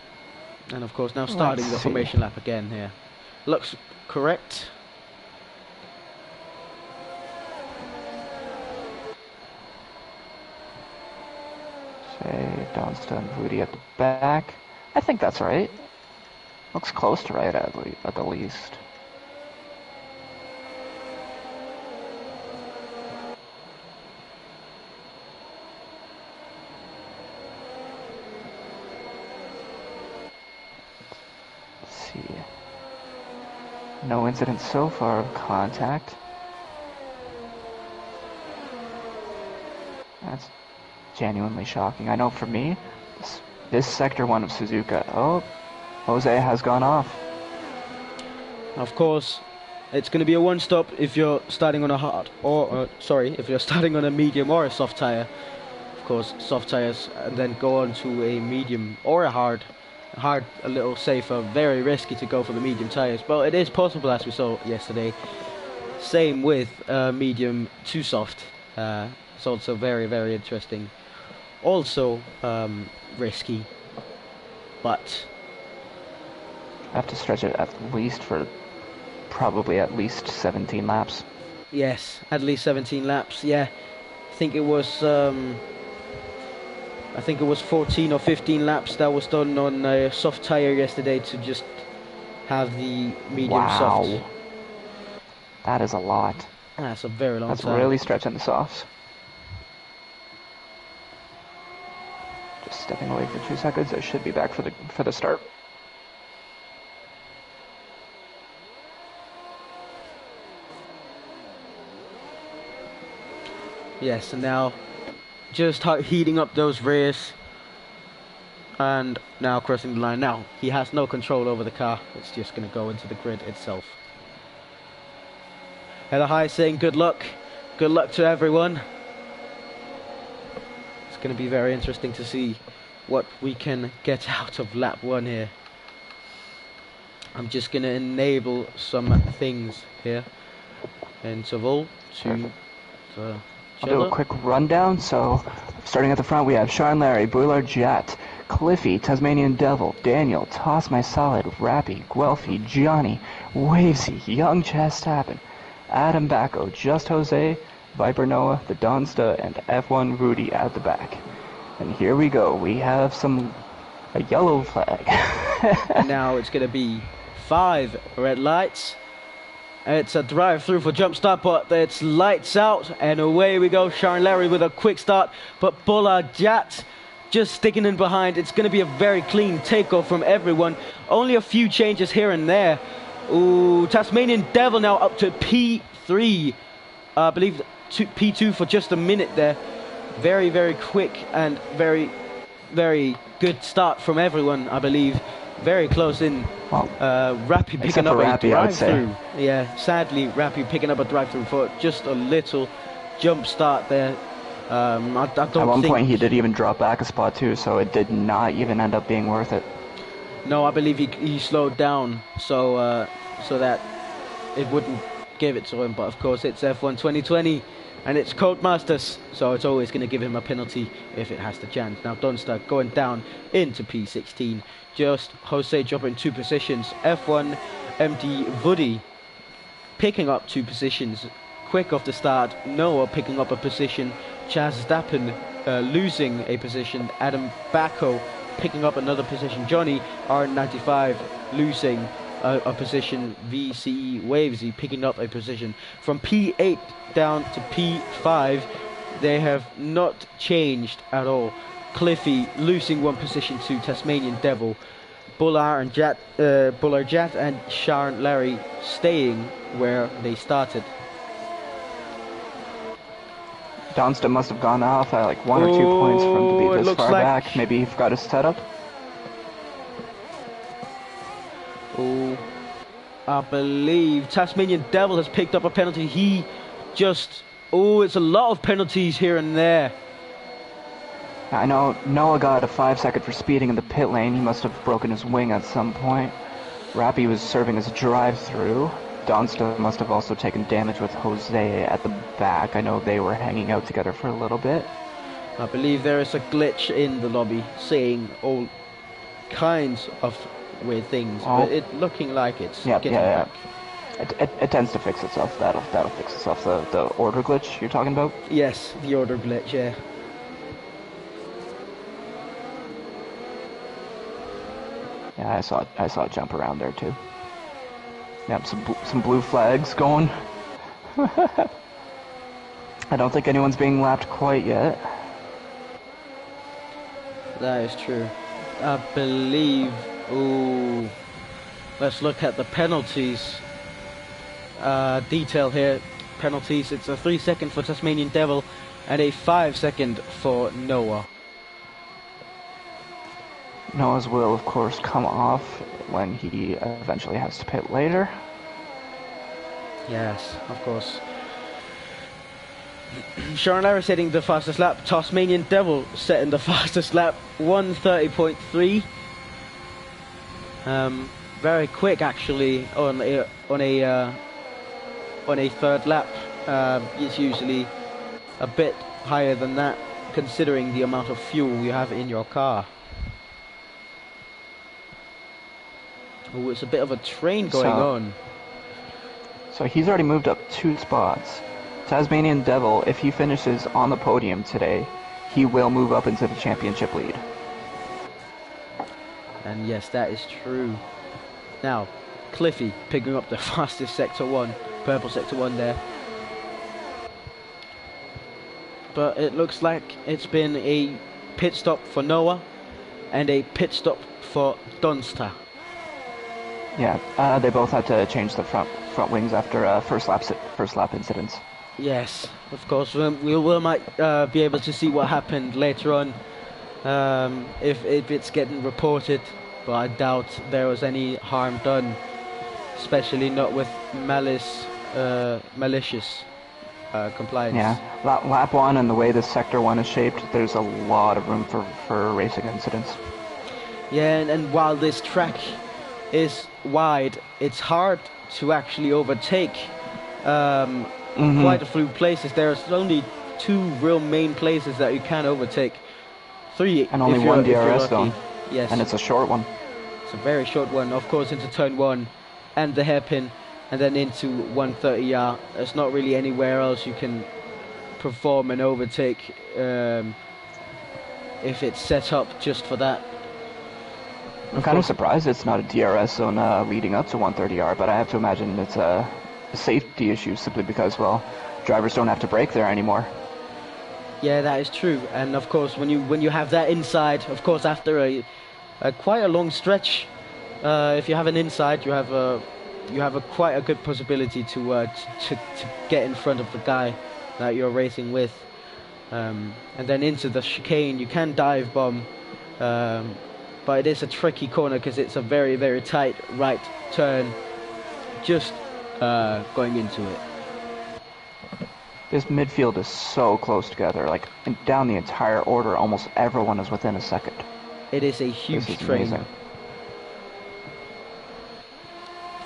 A: And of course, now starting the formation lap again here. Looks correct.
B: Say Donsta and Voody at the back. I think that's right. Looks close to right at the least. Let's see. No incidents so far of contact. That's genuinely shocking. I know for me, this sector 1 of Suzuka. Oh, Jose has gone off.
A: Of course, it's going to be a one-stop if you're starting on a hard, or if you're starting on a medium or a soft tire. Of course, soft tires, and then go on to a medium or a hard. Hard, a little safer. Very risky to go for the medium tires, but it is possible, as we saw yesterday. Same with medium too soft. It's also very, very interesting. Also risky, but
B: I have to stretch it at least for probably at least 17 laps.
A: yes, at least 17 laps. Yeah, I think it was 14 or 15 laps that was done on a soft tire yesterday to just have the medium soft.
B: Wow, that is a lot.
A: That's a very long time.
B: That's really stretching the softs. Just stepping away for 2 seconds. I should be back for the start.
A: Yes, and now just heating up those rears, and now crossing the line. Now he has no control over the car. It's just going to go into the grid itself. Hello, hi, saying good luck to everyone. It's going to be very interesting to see what we can get out of lap 1 here. I'm just going to enable some things here. Interval to the
B: I'll do a quick rundown. So, starting at the front, we have Sean Larry, Bullard Jet, Cliffy, Tasmanian Devil, Daniel, Toss My Solid, Rappy, Guelphy, Johnny, Wavesy, Young Chestappen, Adam Bacco, Just Jose, Viper Noah, The Donsta, and F1 Rudy at the back. And here we go. We have a yellow flag.
A: Now it's going to be 5 red lights. It's a drive-through for jump start, but it's lights out, and away we go. Sharon Larry with a quick start, but Bullard Jat just sticking in behind. It's going to be a very clean takeoff from everyone. Only a few changes here and there. Ooh, Tasmanian Devil now up to P3. I believe P2 for just a minute there. Very, very quick and very, very good start from everyone, I believe. Very close in. Rappy picking up a drive-through. Yeah, sadly, Rappy picking up a drive-through for just a little jump start there. I don't
B: At one point, he did even drop back a spot too, so it did not even end up being worth it.
A: No, I believe he slowed down so that it wouldn't give it to him. But of course, it's F1 2020. And it's Codemasters, so it's always going to give him a penalty if it has the chance. Now Dunster going down into P16. Just Jose dropping 2 positions. F1 MD Woody picking up 2 positions. Quick off the start. Noah picking up a position. Chaz Stappen losing a position. Adam Bacco picking up another position. Johnny R95 losing a position. VCE Wavesy picking up a position. From P8 down to P5, they have not changed at all. Cliffy losing 1 position to Tasmanian Devil. Bullard Jat and Sharon Larry staying where they started.
B: Donsta must have gone off at like 1 or 2 points for him to be this far back. Maybe he forgot his setup.
A: Oh, I believe Tasmanian Devil has picked up a penalty. He just... Oh, it's a lot of penalties here and there.
B: I know Noah got a 5-second for speeding in the pit lane. He must have broken his wing at some point. Rappy was serving as a drive-through. Donsta must have also taken damage with Jose at the back. I know they were hanging out together for a little bit.
A: I believe there is a glitch in the lobby saying all kinds of weird things, but it looking like it's getting back.
B: It tends to fix itself. That'll fix itself. The order glitch you're talking about?
A: Yes, the order glitch, yeah.
B: Yeah, I saw it jump around there too. Yep, some blue flags going. I don't think anyone's being lapped quite yet.
A: That is true. I believe... Ooh. Let's look at the penalties. Detail here. Penalties. It's a 3-second for Tasmanian Devil and a 5-second for Noah.
B: Noah's will, of course, come off when he eventually has to pit later.
A: Yes, of course. Sharon Larry setting the fastest lap. Tasmanian Devil setting the fastest lap. 1:30.3. Very quick, actually, on a on a third lap. It's usually a bit higher than that, considering the amount of fuel you have in your car. Oh, it's a bit of a train going on.
B: So he's already moved up 2 spots. Tasmanian Devil, if he finishes on the podium today, he will move up into the championship lead.
A: And yes, that is true. Now, Cliffy picking up the fastest Sector 1, purple Sector 1 there. But it looks like it's been a pit stop for Noah and a pit stop for Dunster.
B: Yeah, they both had to change the front wings after first lap incidents.
A: Yes, of course. We might be able to see what happened later on, if it's getting reported, but I doubt there was any harm done, especially not with malicious compliance.
B: Yeah, lap 1 and the way this Sector 1 is shaped, there's a lot of room for racing incidents.
A: Yeah, and while this track is wide, it's hard to actually overtake quite a few places. There's only 2 real main places that you can overtake. 3
B: and only one DRS zone.
A: Yes,
B: and it's a short one.
A: It's a very short one, of course, into turn 1 and the hairpin, and then into 130R. There's not really anywhere else you can perform an overtake if it's set up just for that.
B: I'm kind of surprised it's not a DRS zone leading up to 130R, but I have to imagine it's a safety issue simply because, well, drivers don't have to brake there anymore.
A: Yeah, that is true. And of course, when you have that inside, of course, after a quite a long stretch, if you have an inside, you have a quite a good possibility to get in front of the guy that you're racing with, and then into the chicane. You can dive bomb. But it is a tricky corner because it's a very, very tight right turn, just going into it.
B: This midfield is so close together, like down the entire order, almost everyone is within a second.
A: It is a huge train.
B: Amazing.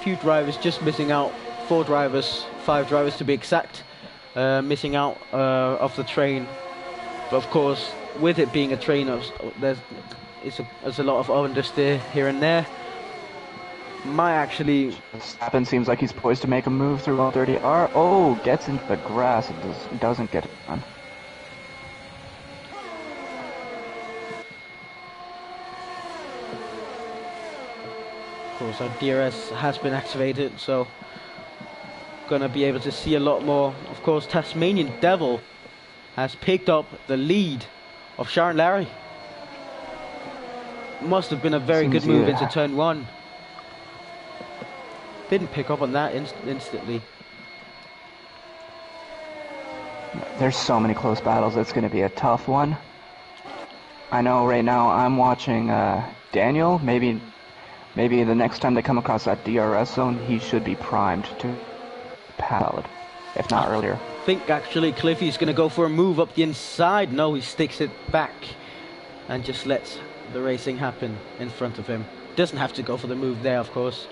A: Few drivers just missing out, 4 drivers, 5 drivers to be exact, missing out of the train. But of course, with it being a train, there's a lot of understeer here and there. Might actually...
B: Verstappen seems like he's poised to make a move through 130R. Oh, gets into the grass and doesn't get it done.
A: Of course, our DRS has been activated, so gonna be able to see a lot more. Of course, Tasmanian Devil has picked up the lead of Sharon Larry. Must have been a very good move into turn 1. Didn't pick up on that instantly.
B: There's so many close battles. It's going to be a tough one. I know right now I'm watching Daniel. Maybe the next time they come across that DRS zone, he should be primed to paddle it, if not earlier.
A: I think actually Cliffy's going to go for a move up the inside. No, he sticks it back and just lets the racing happen in front of him. Doesn't have to go for the move there, of course.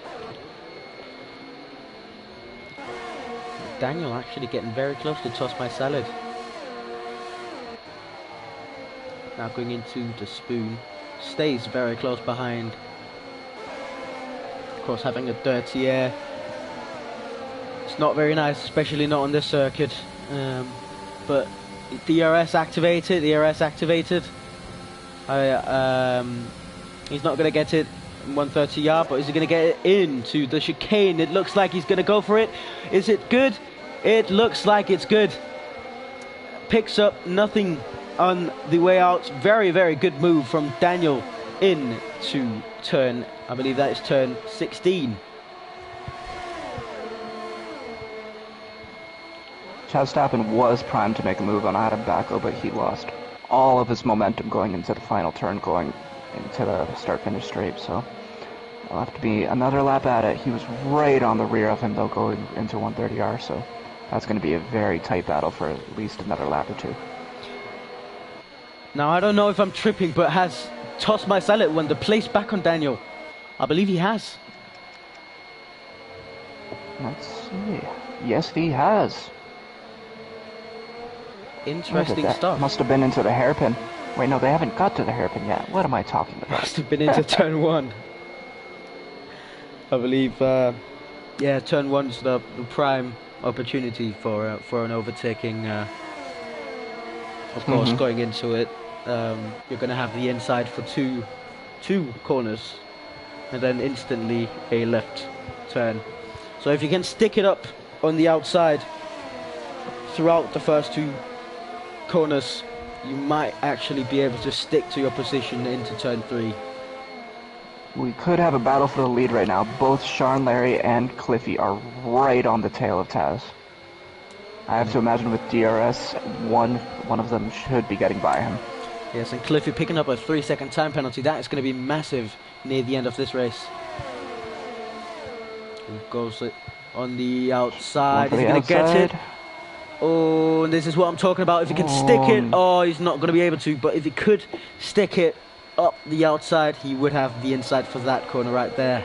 A: Daniel actually getting very close to toss my salad. Now going into the spoon. Stays very close behind. Of course, having a dirty air. It's not very nice, especially not on this circuit. But DRS activated. He's not going to get it in 130R, but is he going to get it into the chicane? It looks like he's going to go for it. Is it good? It looks like it's good. Picks up nothing on the way out. Very, very good move from Daniel into turn, I believe that is turn 16.
B: Verstappen was primed to make a move on Adam Bacco, but he lost all of his momentum going into the final turn, going into the start-finish straight, so it'll have to be another lap at it. He was right on the rear of him, though, going into 130R, so that's going to be a very tight battle for at least another lap or 2.
A: Now, I don't know if I'm tripping, but has tossed my salad when the place back on Daniel? I believe he has.
B: Let's see. Yes, he has.
A: Interesting stuff.
B: Must have been into the hairpin. Wait, no, they haven't got to the hairpin yet. What am I talking about?
A: Must have been into turn 1. I believe, yeah, turn 1's the prime opportunity for an overtaking. Of course, going into it, you're going to have the inside for two corners, and then instantly a left turn. So if you can stick it up on the outside throughout the first 2 corners, you might actually be able to stick to your position into turn 3.
B: We could have a battle for the lead right now. Both Sean, Larry, and Cliffy are right on the tail of Taz. I have to imagine with DRS, one of them should be getting by him.
A: Yes, and Cliffy picking up a 3-second time penalty. That is going to be massive near the end of this race. Goes it on the outside. Is he going to get it? Oh, and this is what I'm talking about. If he can stick it, oh, he's not going to be able to. But if he could stick it up the outside, he would have the inside for that corner right there.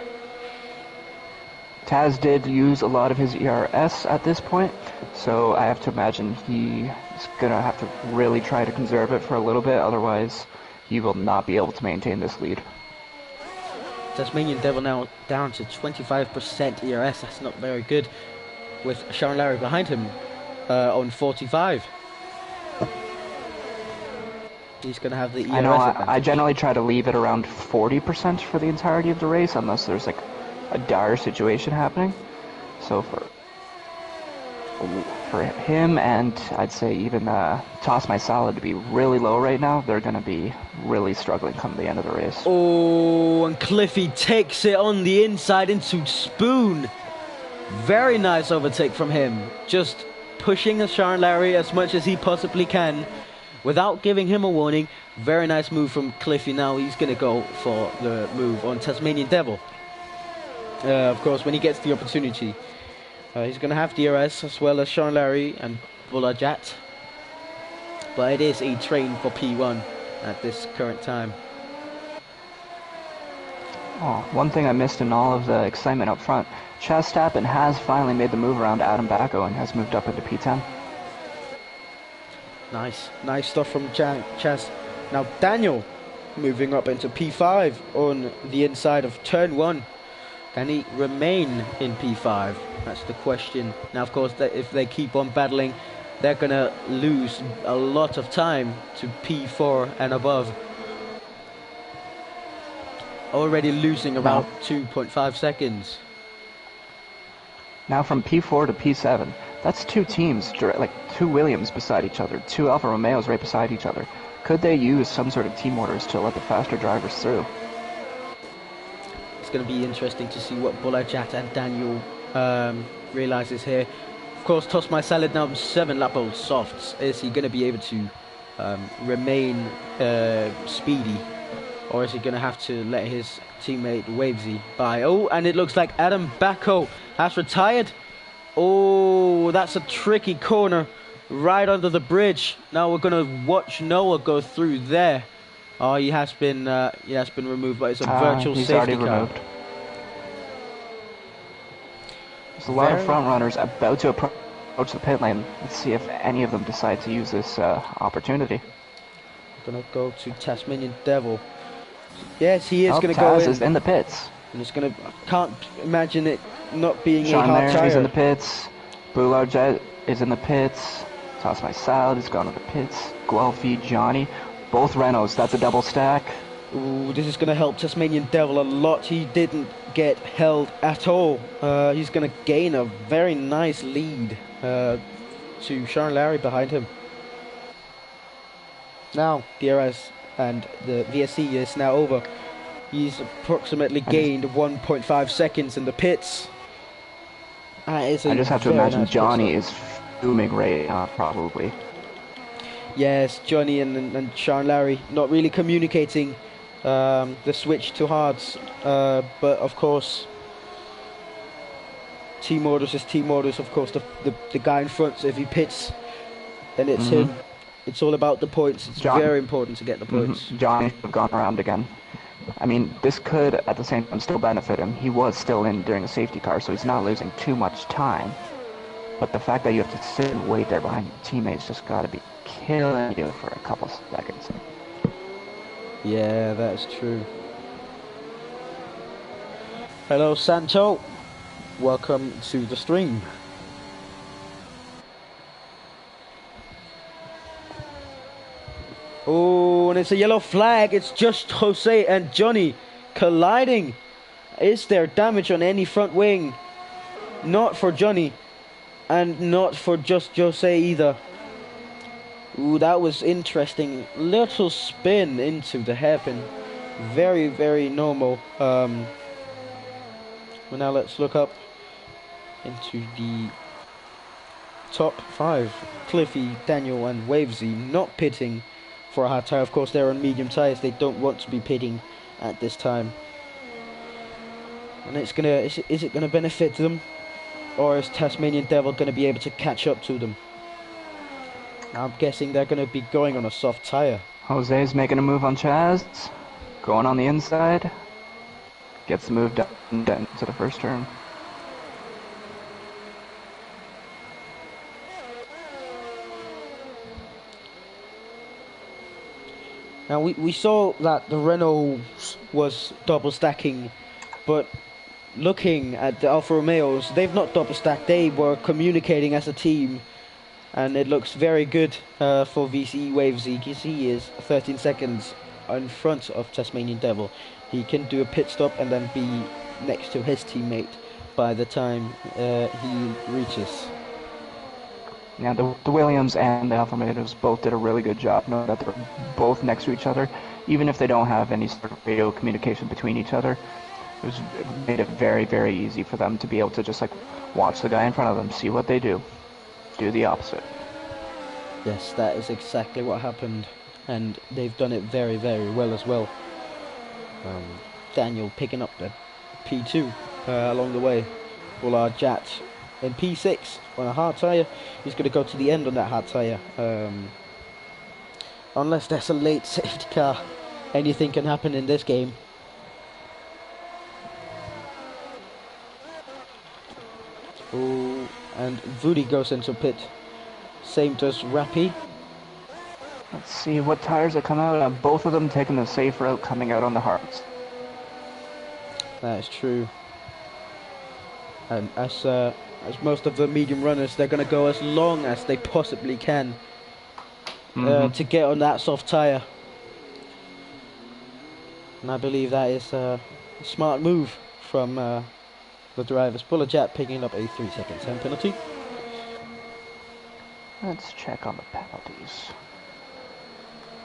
B: Taz did use a lot of his ERS at this point, so I have to imagine he's going to have to really try to conserve it for a little bit, otherwise he will not be able to maintain this lead.
A: Tasmanian Devil now down to 25% ERS. That's not very good, with Sharon Larry behind him on 45. He's going to have the ERS
B: I know,
A: advantage.
B: I generally try to leave it around 40% for the entirety of the race, unless there's like a dire situation happening. So for him, and I'd say even Toss My Salad to be really low right now, they're going to be really struggling come the end of the race.
A: Oh, and Cliffy takes it on the inside into Spoon. Very nice overtake from him. Just pushing Sharon Larry as much as he possibly can without giving him a warning. Very nice move from Cliffy. Now he's going to go for the move on Tasmanian Devil. Of course, when he gets the opportunity, he's going to have DRS as well as Sean Larry and Bulajat. But it is a train for P1 at this current time.
B: Oh, one thing I missed in all of the excitement up front, Chaz Stappen has finally made the move around Adam Bacco and has moved up into P10.
A: Nice stuff from Chaz. Now Daniel moving up into P5 on the inside of turn 1. Can he remain in P5? That's the question. Now, of course, if they keep on battling, they're going to lose a lot of time to P4 and above. Already losing about 2.5 seconds.
B: Now from P4 to P7, that's 2 teams, like 2 Williams beside each other, 2 Alfa Romeos right beside each other. Could they use some sort of team orders to let the faster drivers through?
A: It's going to be interesting to see what Bulajat and Daniel realizes here. Of course, Toss My Salad now 7 lap old softs. Is he going to be able to remain speedy, or is he going to have to let his teammate Wavesy by? Oh, and it looks like Adam Bacco has retired. Oh, that's a tricky corner right under the bridge. Now we're going to watch Noah go through there. Oh, he has been removed, but it's a virtual
B: he's
A: safety
B: already
A: car.
B: removed. There's a lot of front runners about to approach the pit lane. Let's see if any of them decide to use this opportunity.
A: Gonna go to Tasmanian Devil. Yes, he is going to
B: Taz
A: go in.
B: is in the pits.
A: And it's going to. Can't imagine it not being
B: Sean
A: a hard
B: Larry is in the
A: tire.
B: pits. Boulard is in the pits. Toss My Salad is going to the pits. Guelphy, Johnny, both Renaults. That's a double stack.
A: Ooh, this is going to help Tasmanian Devil a lot. He didn't get held at all. He's going to gain a very nice lead to Sean Larry behind him. Now, DRS and the VSC is now over. He's approximately gained 1.5 seconds in the pits. I
B: just have to imagine Johnny is fuming right now, probably.
A: Yes, Johnny and Sean Larry not really communicating the switch to hards, but of course team orders is team orders. Of course the guy in front, so if he pits, then it's him. It's all about the points. It's very important to get the points.
B: Johnny should have gone around again. I mean, this could at the same time still benefit him. He was still in during a safety car, so he's not losing too much time. But the fact that you have to sit and wait there behind your teammates just got to be killing you for a couple seconds.
A: Yeah, that's true. Hello, Sancho. Welcome to the stream. Oh, and it's a yellow flag. It's just Jose and Johnny colliding. Is there damage on any front wing? Not for Johnny, and not for just Jose either. Ooh, that was interesting. Little spin into the hairpin. Very, very normal. Well, now let's look up into the top 5. Cliffy, Daniel and Wavesy not pitting for a hard tire. Of course, they're on medium tires. They don't want to be pitting at this time. And it's gonna, is it gonna benefit them? Or is Tasmanian Devil gonna be able to catch up to them? I'm guessing they're gonna be going on a soft tire.
B: Jose's making a move on Chaz. Going on the inside. Gets the move down to the first turn.
A: Now we saw that the Renault was double stacking, but looking at the Alfa Romeos, they've not double stacked. They were communicating as a team, and it looks very good for VC Wavesy, because he is 13 seconds in front of Tasmanian Devil. He can do a pit stop and then be next to his teammate by the time he reaches.
B: Yeah, the Williams and the Alfa Romeos both did a really good job, knowing that they're both next to each other, even if they don't have any sort of radio communication between each other. It made it very, very easy for them to be able to just like watch the guy in front of them, see what they do the opposite.
A: Yes, that is exactly what happened, and they've done it very, very well as well. Daniel picking up the P2 along the way. Bullard Jat in P6 on a hard tyre. He's going to go to the end on that hard tyre. Unless there's a late safety car, anything can happen in this game. Oh, and Voody goes into pit. Same does Rappy.
B: Let's see what tires are coming out. Both of them taking the safe route, coming out on the hards.
A: That is true. And as most of the medium runners, they're going to go as long as they possibly can to get on that soft tyre. And I believe that is a smart move from the drivers. Bullard Jet picking up a 3-second time penalty.
B: Let's check on the penalties.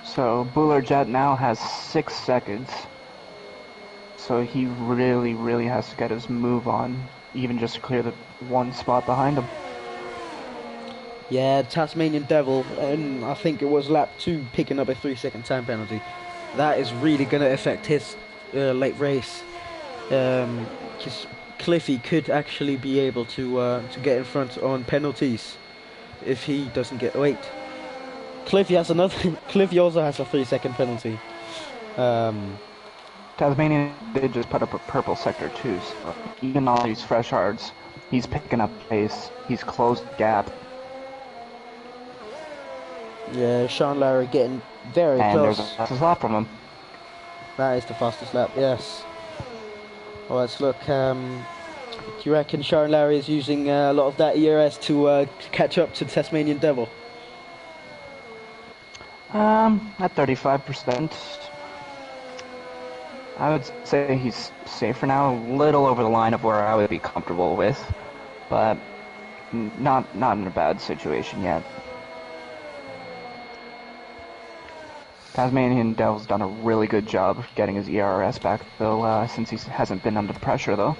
B: So Bullard Jet now has 6 seconds. So he really, really has to get his move on, even just to clear the one spot behind him.
A: Yeah, Tasmanian Devil, and I think it was lap 2 picking up a 3-second time penalty. That is really going to affect his late race. Because Cliffy could actually be able to get in front on penalties if he doesn't get... Wait. Cliffy has another... Cliffy also has a 3-second penalty.
B: Tasmanian did just put up a purple sector too, so even on these fresh hards, he's picking up pace, he's closed the gap.
A: Yeah, Sean Larry getting very close.
B: And there's a fastest lap from him.
A: That is the fastest lap, yes. Well, let's look. Do you reckon Sean Larry is using a lot of that ERS to catch up to Tasmanian Devil?
B: At 35%. I would say he's safe for now, a little over the line of where I would be comfortable with, but not in a bad situation yet. Tasmanian Devil's done a really good job getting his ERS back, though, since he hasn't been under pressure, though.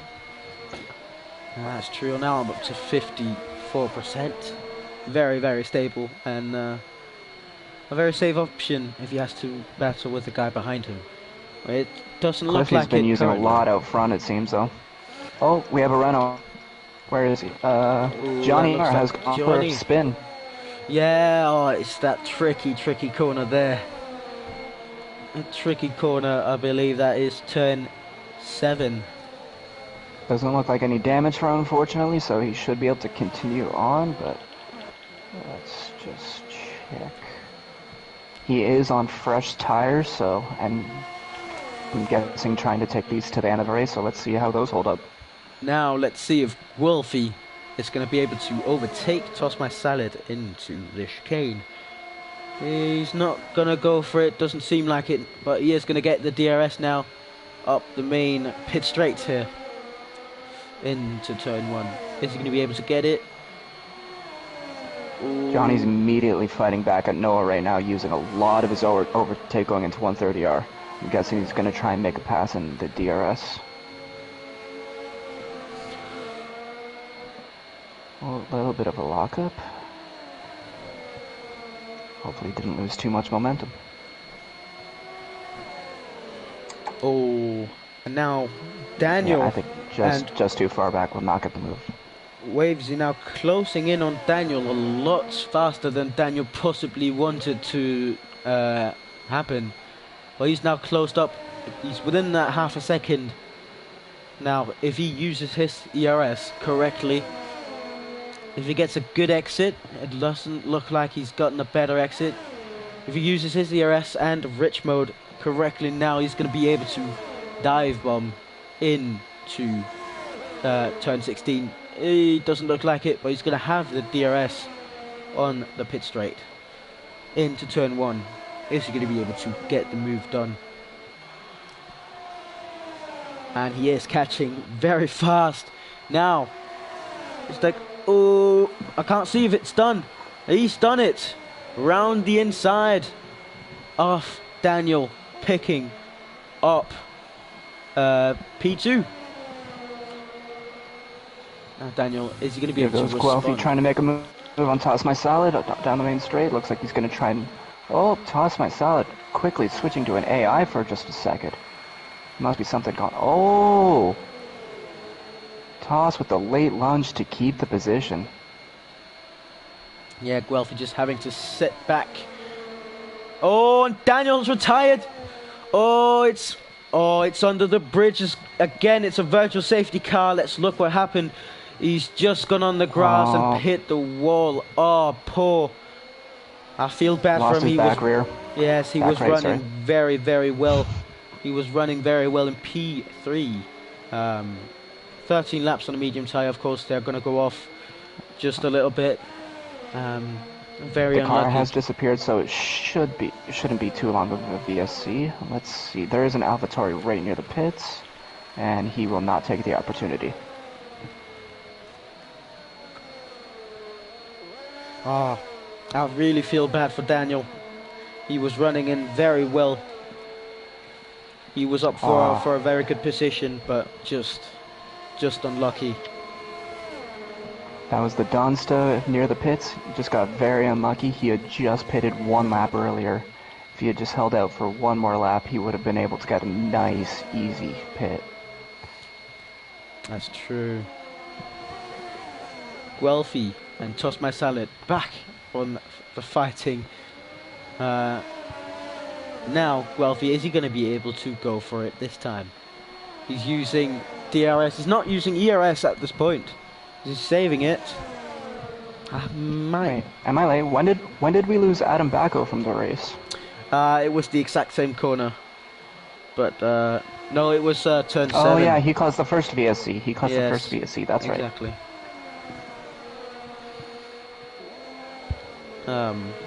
A: That's true. Now I'm up to 54%. Very, very stable, and a very safe option if he has to battle with the guy behind him. It doesn't look like it.
B: Cliffy's been using a lot out front, it seems, though. Oh, we have a Renault. Where is he? Johnny has gone for a spin.
A: Yeah, oh, it's that tricky corner there. A tricky corner, I believe that is turn 7.
B: Doesn't look like any damage for him, unfortunately, so he should be able to continue on, but let's just check. He is on fresh tires, so, and I'm guessing trying to take these to the end of the race, so let's see how those hold up.
A: Now let's see if Wolfie is going to be able to overtake Toss My Salad into the chicane. He's not going to go for it, doesn't seem like it, but he is going to get the DRS now up the main pit straight here into turn 1. Is he going to be able to get it? Ooh.
B: Johnny's immediately fighting back at Noah right now, using a lot of his overtake going into 130R. I'm guessing he's going to try and make a pass in the DRS. A little bit of a lockup. Hopefully he didn't lose too much momentum.
A: Oh, and now Daniel.
B: Yeah, I think just too far back will not get the move.
A: Waves are now closing in on Daniel a lot faster than Daniel possibly wanted to happen. Well, he's now closed up. He's within that half a second. Now, if he uses his ERS correctly, if he gets a good exit, it doesn't look like he's gotten a better exit. If he uses his ERS and rich mode correctly, now he's going to be able to dive bomb into turn 16. It doesn't look like it, but he's going to have the DRS on the pit straight into turn 1. Is he going to be able to get the move done? And he is catching very fast. Now, it's like, oh, I can't see if it's done. He's done it. Round the inside of Daniel, picking up P2. Now Daniel, is he going to be able to respond?
B: Guelphy trying to make a move on Toss My Salad down the main straight. Looks like he's going to try and... Oh, Toss My Salad quickly switching to an AI for just a second. Must be something gone. Oh! Toss with the late lunge to keep the position.
A: Yeah, Guelphy just having to sit back. Oh, and Daniel's retired. Oh, it's under the bridges again. It's a virtual safety car. Let's look what happened. He's just gone on the grass and hit the wall. Oh, poor. I feel bad for him.
B: He was rear.
A: Yes, he was running very, very well. He was running very well in P3. 13 laps on a medium tire. Of course, they're going to go off just a little bit. Very unlucky.
B: The car has disappeared, so it shouldn't be too long of a VSC. Let's see. There is an AlphaTauri right near the pits, and he will not take the opportunity.
A: Ah, I really feel bad for Daniel. He was running in very well. He was up for a very good position, but just unlucky.
B: That was the Donsta near the pits. He just got very unlucky. He had just pitted one lap earlier. If he had just held out for one more lap, he would have been able to get a nice, easy pit.
A: That's true. Guelphy and Toss My Salad back on the fighting. Now, Guelphy, is he going to be able to go for it this time? He's using DRS. He's not using ERS at this point. He's saving it.
B: Wait, am I late? When did we lose Adam Bacco from the race?
A: It was the exact same corner. But, no, it was turn 7.
B: Oh, yeah, he caused the first VSC. He caused the first VSC, that's right.
A: Exactly.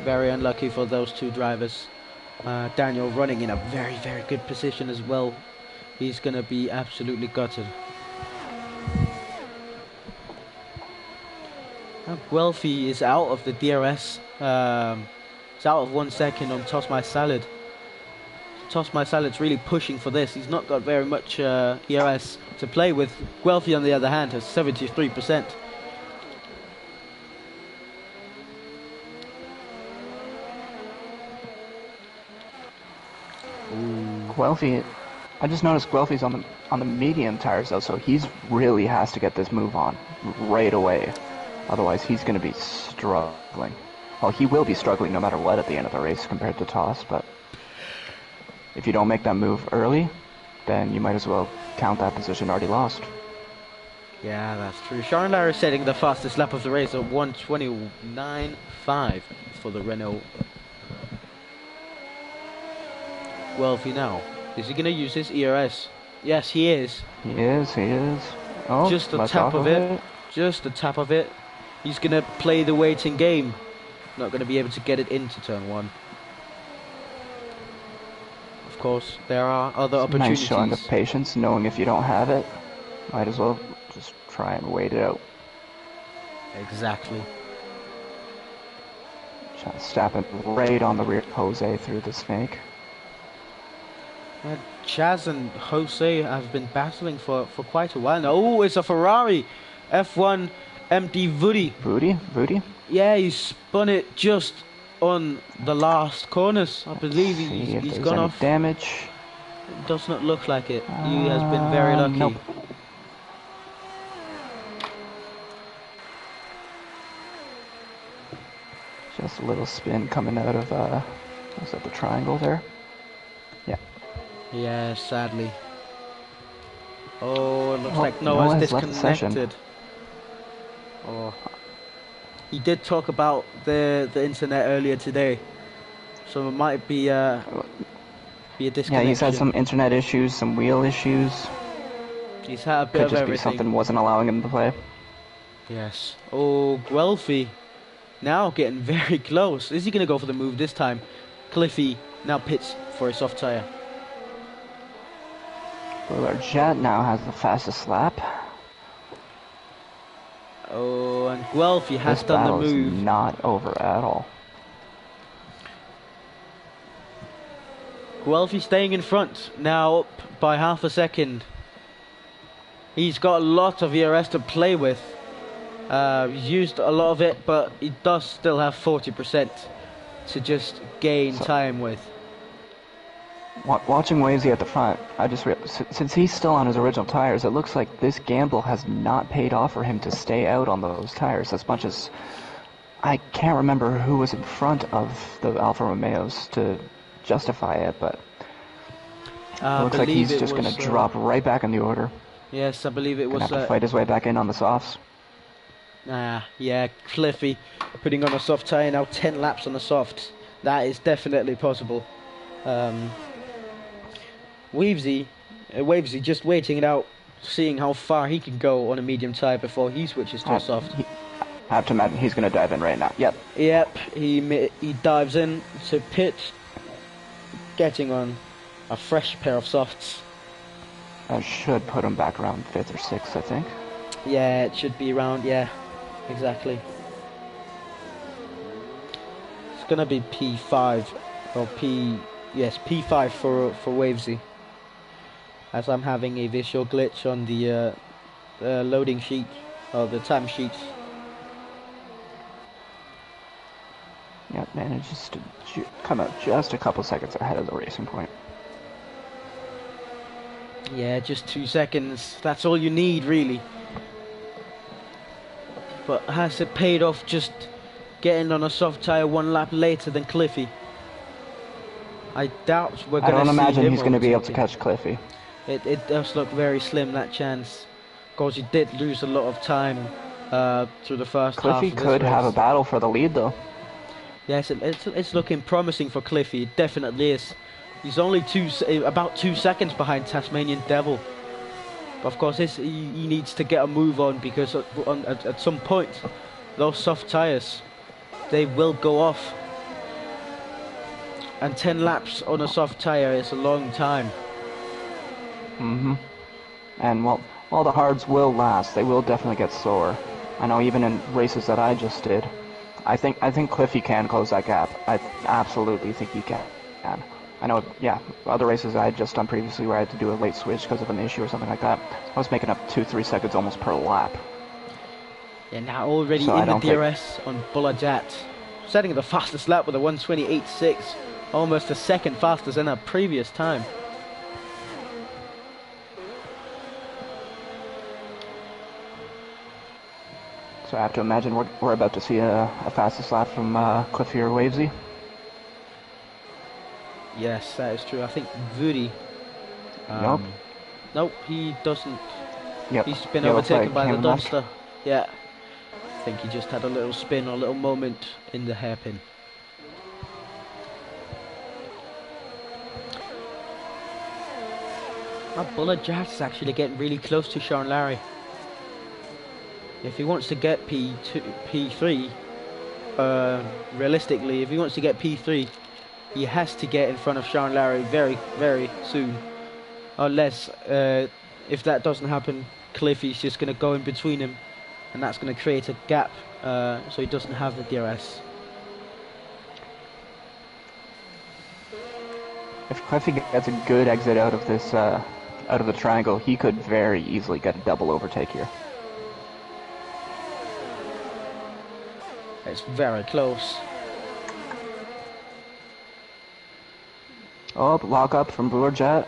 A: Very unlucky for those two drivers. Daniel running in a very, very good position as well. He's going to be absolutely gutted. Now Guelphy is out of the DRS. It's out of 1 second on Toss My Salad. Toss My Salad's really pushing for this. He's not got very much ERS to play with. Guelphy, on the other hand, has 73%.
B: Guelphy, I just noticed Guelphy's on the medium tires though, so he's really has to get this move on right away. Otherwise, he's going to be struggling. Well, he will be struggling no matter what at the end of the race compared to Toss, but if you don't make that move early, then you might as well count that position already lost.
A: Yeah, that's true. Sharon Lara setting the fastest lap of the race at 1:29.5 for the Renault. Guelphy now. Is he going to use his ERS? Yes, he is.
B: He is, he is. Oh,
A: Just a
B: lets
A: tap
B: off
A: of it. Just a tap of it. He's going to play the waiting game. Not going to be able to get it into turn 1. Of course, there are other opportunities.
B: Nice showing of patience, knowing if you don't have it, might as well just try and wait it out.
A: Exactly.
B: Stapping right on the rear of Jose through the snake.
A: Chaz and Jose have been battling for quite a while now. Oh, it's a Ferrari F1 empty Woody.
B: Woody?
A: Yeah, he spun it just on the last corners. I believe he's gone off.
B: Damage.
A: It does not look like it. He has been very lucky.
B: Nope. Just a little spin coming out of, was that the triangle there? Yeah.
A: Yeah, sadly. Oh, it looks like Noah's disconnected. Oh. He did talk about the internet earlier today, so it might be a disconnection.
B: Yeah, he's had some internet issues, some wheel issues.
A: He's had a bit
B: Could
A: of
B: just
A: everything.
B: be something wasn't allowing him to play.
A: Yes. Oh, Guelphy now getting very close. Is he going to go for the move this time? Cliffy now pits for a soft tyre.
B: Well, our Jet now has the fastest lap.
A: Oh, and Guelphy has
B: this
A: done the
B: battle's
A: move.
B: Not over at all.
A: Guelphy staying in front, now up by half a second. He's got a lot of ERS to play with. He's used a lot of it, but he does still have 40% to just gain time with.
B: Watching Wavesy at the front, I just since he's still on his original tires, it looks like this gamble has not paid off for him to stay out on those tires as much as I can't remember who was in front of the Alfa Romeos to justify it, but it looks like he's just going to drop right back in the order.
A: Yes, I believe it was.
B: Have to fight his way back in on the softs.
A: Yeah, Cliffy putting on a soft tyre now, 10 laps on the softs. That is definitely possible. Wavesy just waiting it out, seeing how far he can go on a medium tyre before he switches to a soft.
B: I have to imagine he's going to dive in right now.
A: Yep, he dives in to pit, getting on a fresh pair of softs.
B: That should put him back around 5th or 6th, I think.
A: Yeah, it should be around, yeah, exactly. It's going to be P5, or P5 for Wavesy. As I'm having a visual glitch on the loading sheet, or the time sheet.
B: Yeah, manages to come out just a couple seconds ahead of the racing point.
A: Yeah, just 2 seconds. That's all you need, really. But has it paid off just getting on a soft tyre 1 lap later than Cliffy? I doubt we're going to see him.
B: I don't imagine he's going to be able to catch Cliffy.
A: It does look very slim, that chance. Because he did lose a lot of time through the first half of this race.
B: Cliffy could have a battle for the lead, though.
A: Yes, it's looking promising for Cliffy. It definitely is. He's only about 2 seconds behind Tasmanian Devil. But of course, he needs to get a move on, because at some point, those soft tyres, they will go off. And 10 laps on a soft tyre is a long time.
B: And while the hards will last, they will definitely get sore. I know even in races that I just did, I think Cliffy can close that gap. I absolutely think he can. I know, yeah, other races I had just done previously where I had to do a late switch because of an issue or something like that, I was making up 2-3 seconds almost per lap.
A: Yeah, now already in the DRS on Bulajat, setting the fastest lap with a 1:28.6, almost a second fastest than a previous time.
B: So I have to imagine we're about to see a fastest lap from Cliffy or Wavesy.
A: Yes, that is true. I think Woody.
B: Nope.
A: Nope, he doesn't.
B: Yep.
A: He's been
B: Yellow
A: overtaken
B: flag
A: by the
B: came back.
A: Dunster. Yeah. I think he just had a little spin or a little moment in the hairpin. My Bullet Jack is actually getting really close to Sean Larry. If he wants to get P3, realistically, if he wants to get P3, he has to get in front of Sean Larry very, very soon. Unless, if that doesn't happen, Cliffy's just going to go in between him, and that's going to create a gap, so he doesn't have the DRS.
B: If Cliffy gets a good exit out of this, out of the triangle, he could very easily get a double overtake here.
A: It's very close.
B: Oh, lock up from Brewer Jet.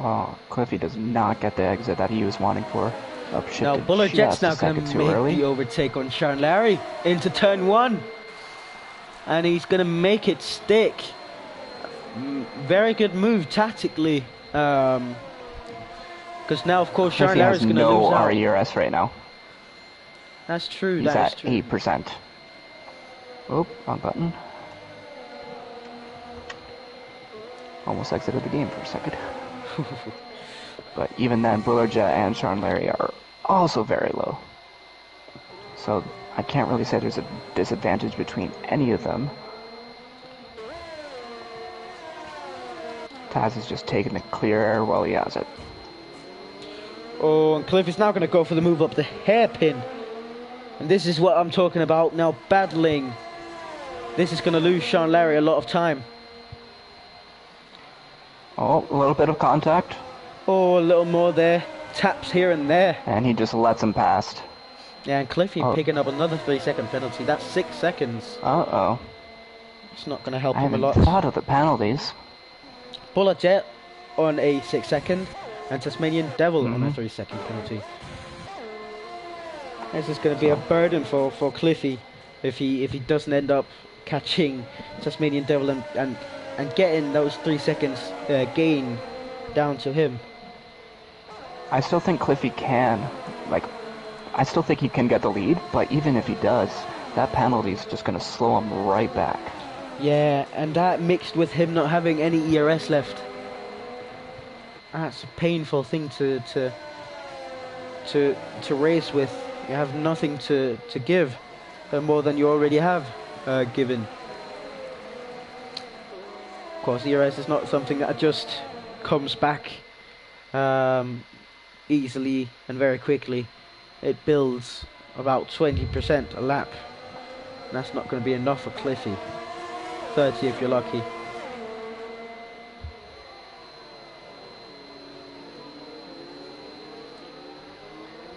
B: Oh, Cliffy does not get the exit that he was wanting for. Upshifted
A: Now Buller Jet's now
B: just a
A: going
B: second
A: to
B: too
A: make
B: early.
A: the overtake on Sean Larry into turn 1. And he's going to make it stick. Very good move tactically. Because now, of course, Sean
B: Cliffy
A: Larry's
B: has
A: going to
B: no
A: lose out.
B: RERS right now.
A: That's true.
B: He's
A: That is
B: at
A: true.
B: 8%. Oh, wrong button. Almost exited the game for a second. But even then, Buller Jet and Sean Larry are also very low. So I can't really say there's a disadvantage between any of them. Taz is just taking the clear air while he has it.
A: Oh, and Cliff is now going to go for the move up the hairpin. And this is what I'm talking about now, battling. This is going to lose Sean Larry a lot of time.
B: Oh, a little bit of contact.
A: Oh, a little more there. Taps here and there.
B: And he just lets him past.
A: Yeah, and Cliffy picking up another 3-second penalty. That's 6 seconds.
B: Uh-oh.
A: It's not going to help
B: I
A: him a
B: haven't
A: lot.
B: thought of the penalties.
A: Bullet Jet on a 6-second, and Tasmanian Devil on a 3-second penalty. This is going to be a burden for Cliffy if he doesn't end up catching Tasmanian Devil and getting those 3 seconds gain down to him.
B: I still think Cliffy can. I still think he can get the lead, but even if he does, that penalty is just going to slow him right back.
A: Yeah, and that mixed with him not having any ERS left. That's a painful thing to race with. You have nothing to give more than you already have given. Of course, ERS is not something that just comes back easily and very quickly. It builds about 20% a lap. And that's not going to be enough for Cliffy. 30 if you're lucky.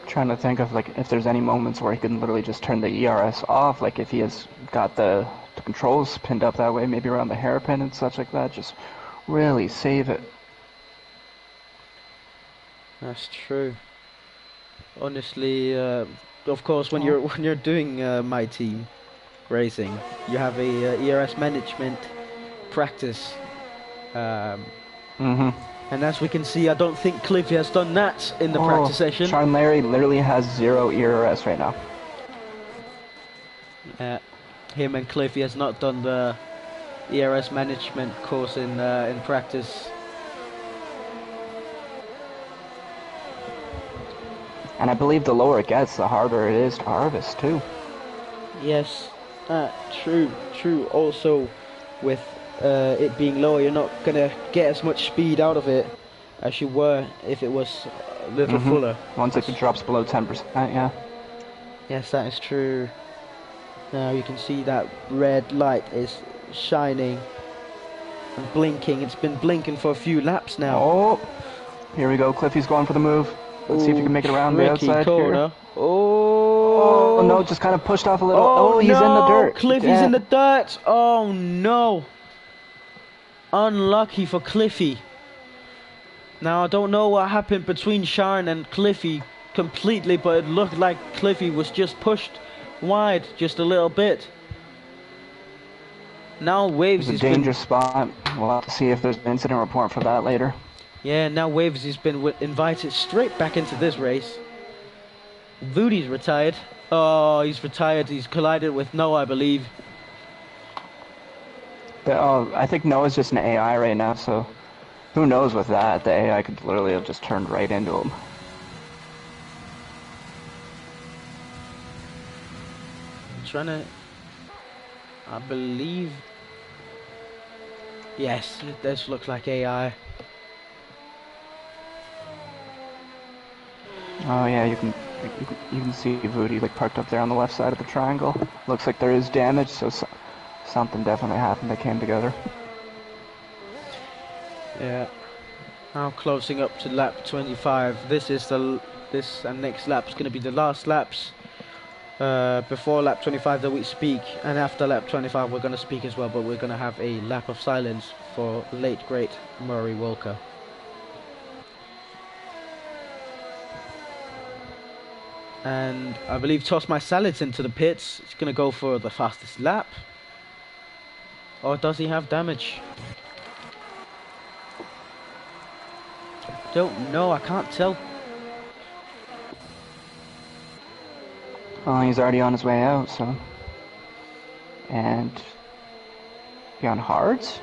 B: Trying to think of if there's any moments where he can literally just turn the ERS off, like if he has got the controls pinned up that way, maybe around the hairpin and such like that, just really save it.
A: That's true. Honestly, of course, when you're doing my team racing, you have a ERS management practice. And as we can see, I don't think Cliffy has done that in the practice session.
B: Sean Larry literally has 0 ERS right now.
A: Him and Cliffy has not done the ERS management course in practice.
B: And I believe the lower it gets, the harder it is to harvest too.
A: Yes, true. Also, with it being lower, you're not gonna get as much speed out of it as you were if it was a little fuller.
B: Once it drops below 10%, yeah.
A: Yes, that is true. Now you can see that red light is shining and blinking. It's been blinking for a few laps now.
B: Oh, here we go. Cliffy's going for the move. Let's see if he can make it around the outside
A: corner.
B: here. Oh, no, just kind of pushed off a little. Oh, he's in the dirt.
A: Cliffy's in the dirt. Oh, no. Unlucky for Cliffy. Now, I don't know what happened between Sharon and Cliffy completely, but it looked like Cliffy was just pushed wide just a little bit. Now Waves
B: It's a
A: has been...
B: dangerous spot. We'll have to see if there's an incident report for that later.
A: Yeah, now Waves has been invited straight back into this race. Voodie's retired. Oh, he's retired. He's collided with Noah, I believe.
B: Oh, I think Noah's just an AI right now, so who knows with that? The AI could literally have just turned right into him.
A: I'm trying to... I believe... Yes, it does look like AI.
B: Oh yeah, you can see Voodie like parked up there on the left side of the triangle. Looks like there is damage, so something definitely happened that came together.
A: Yeah. Now closing up to lap 25. This and next lap is going to be the last laps before lap 25 that we speak, and after lap 25 we're going to speak as well, but we're going to have a lap of silence for late great Murray Walker. And I believe Toss My Salads into the pits. He's going to go for the fastest lap. Or does he have damage? Don't know, I can't tell.
B: Well, he's already on his way out, so... And... He on hards?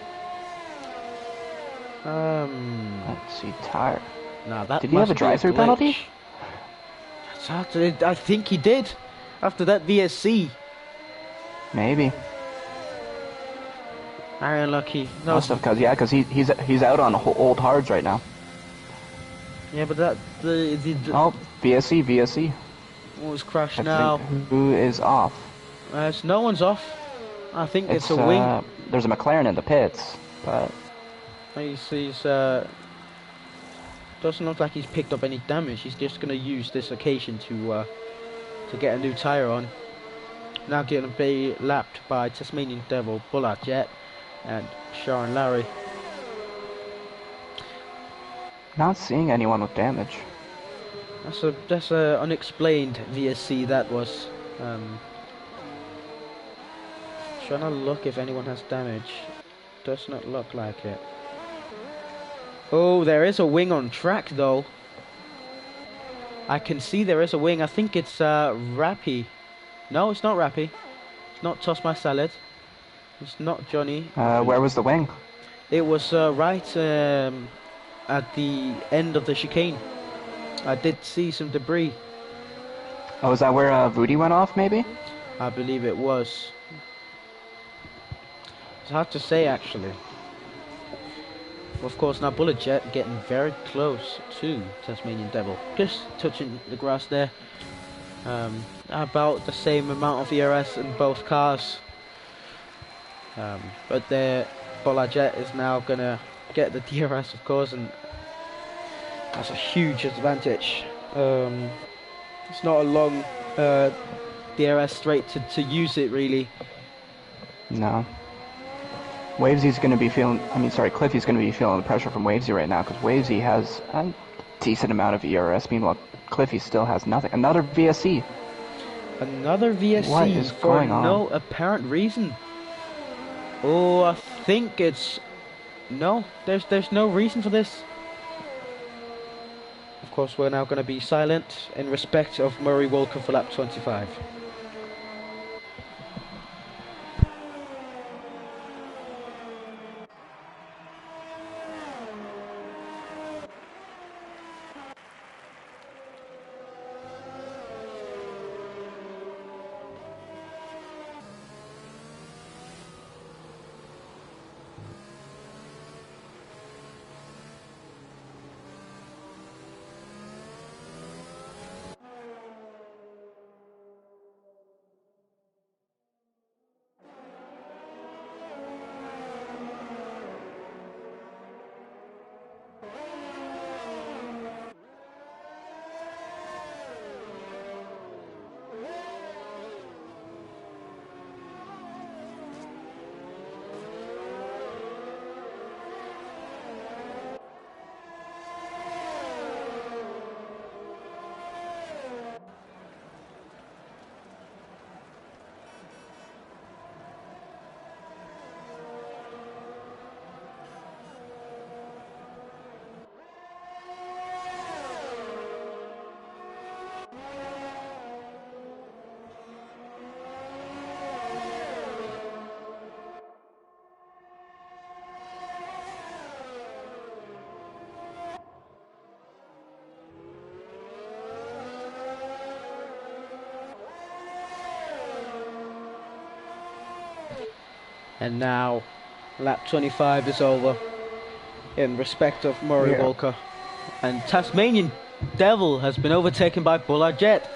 B: Let's see, tire...
A: Nah, that
B: Did he have a drive-through penalty?
A: I think he did. After that VSC.
B: Maybe.
A: Very unlucky. No,
B: Must have, because he's out on old hards right now.
A: yeah, but that
B: Oh, VSC.
A: was crashed now.
B: Who is off?
A: No one's off. I think it's a wing.
B: There's a McLaren in the pits, but
A: He's doesn't look like he's picked up any damage. He's just gonna use this occasion to get a new tire on. Now getting be lapped by Tasmanian Devil, Bullard Jet, and Sharon Larry.
B: not seeing anyone with damage.
A: That's a unexplained VSC that was. Trying to look if anyone has damage. Does not look like it. Oh, there is a wing on track though. I can see there is a wing. I think it's Rappy. No, it's not Rappy. It's not Toss My Salad. It's not Johnny.
B: Where was the wing?
A: It was right at the end of the chicane. I did see some debris.
B: Oh, is that where Voodie went off, maybe?
A: I believe it was. It's hard to say, actually. Of course, now Bullet Jet getting very close to Tasmanian Devil. Just touching the grass there. About the same amount of ERS in both cars. But there, Bullet Jet is now going to get the DRS, of course, and that's a huge advantage. It's not a long DRS straight to use it, really.
B: No. Wavesy's going to be feeling... Cliffy's going to be feeling the pressure from Wavesy right now, because Wavesy has a decent amount of ERS. Meanwhile, Cliffy still has nothing. Another VSC.
A: Another VSC
B: what is
A: for
B: going on?
A: No apparent reason. Oh, I think it's... No, there's no reason for this. Of course, we're now going to be silent in respect of Murray Walker for lap 25. And now lap 25 is over in respect of Murray Walker. And Tasmanian Devil has been overtaken by Bullard Jet.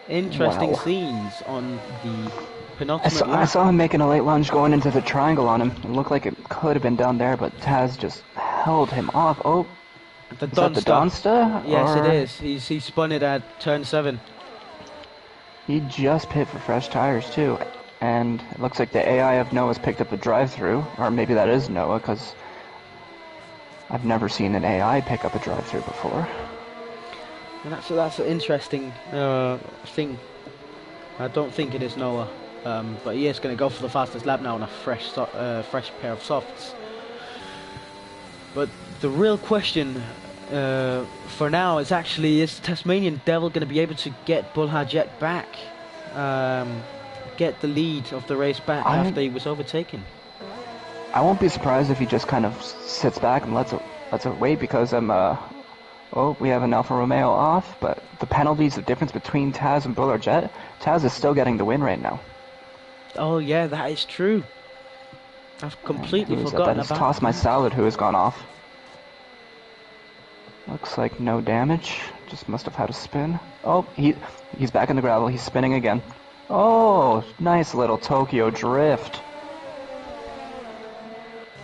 A: Interesting scenes on the penultimate lap.
B: I saw him making a late lunge going into the triangle on him. It looked like it could have been down there, but Taz just held him off. Oh,
A: the
B: Donsta?
A: Yes, it is. He spun it at turn 7.
B: He just pit for fresh tires too. And it looks like the AI of Noah's picked up a drive-through, or maybe that is Noah, because I've never seen an AI pick up a drive-through before.
A: And that's an interesting thing. I don't think it is Noah, but he is going to go for the fastest lap now on a fresh pair of softs. But the real question for now is actually, is Tasmanian Devil going to be able to get Bullard Jet back? Get the lead of the race back after he was overtaken?
B: I won't be surprised if he just kind of sits back and lets it wait, because we have an Alfa Romeo off, but the penalties, the difference between Taz and Bullard Jet, Taz is still getting the win right now.
A: Oh yeah, that is true. I've completely forgotten about that.
B: Toss My Salad, who has gone off. Looks like no damage. Just must have had a spin. Oh, he's back in the gravel. He's spinning again. Oh, nice little Tokyo drift.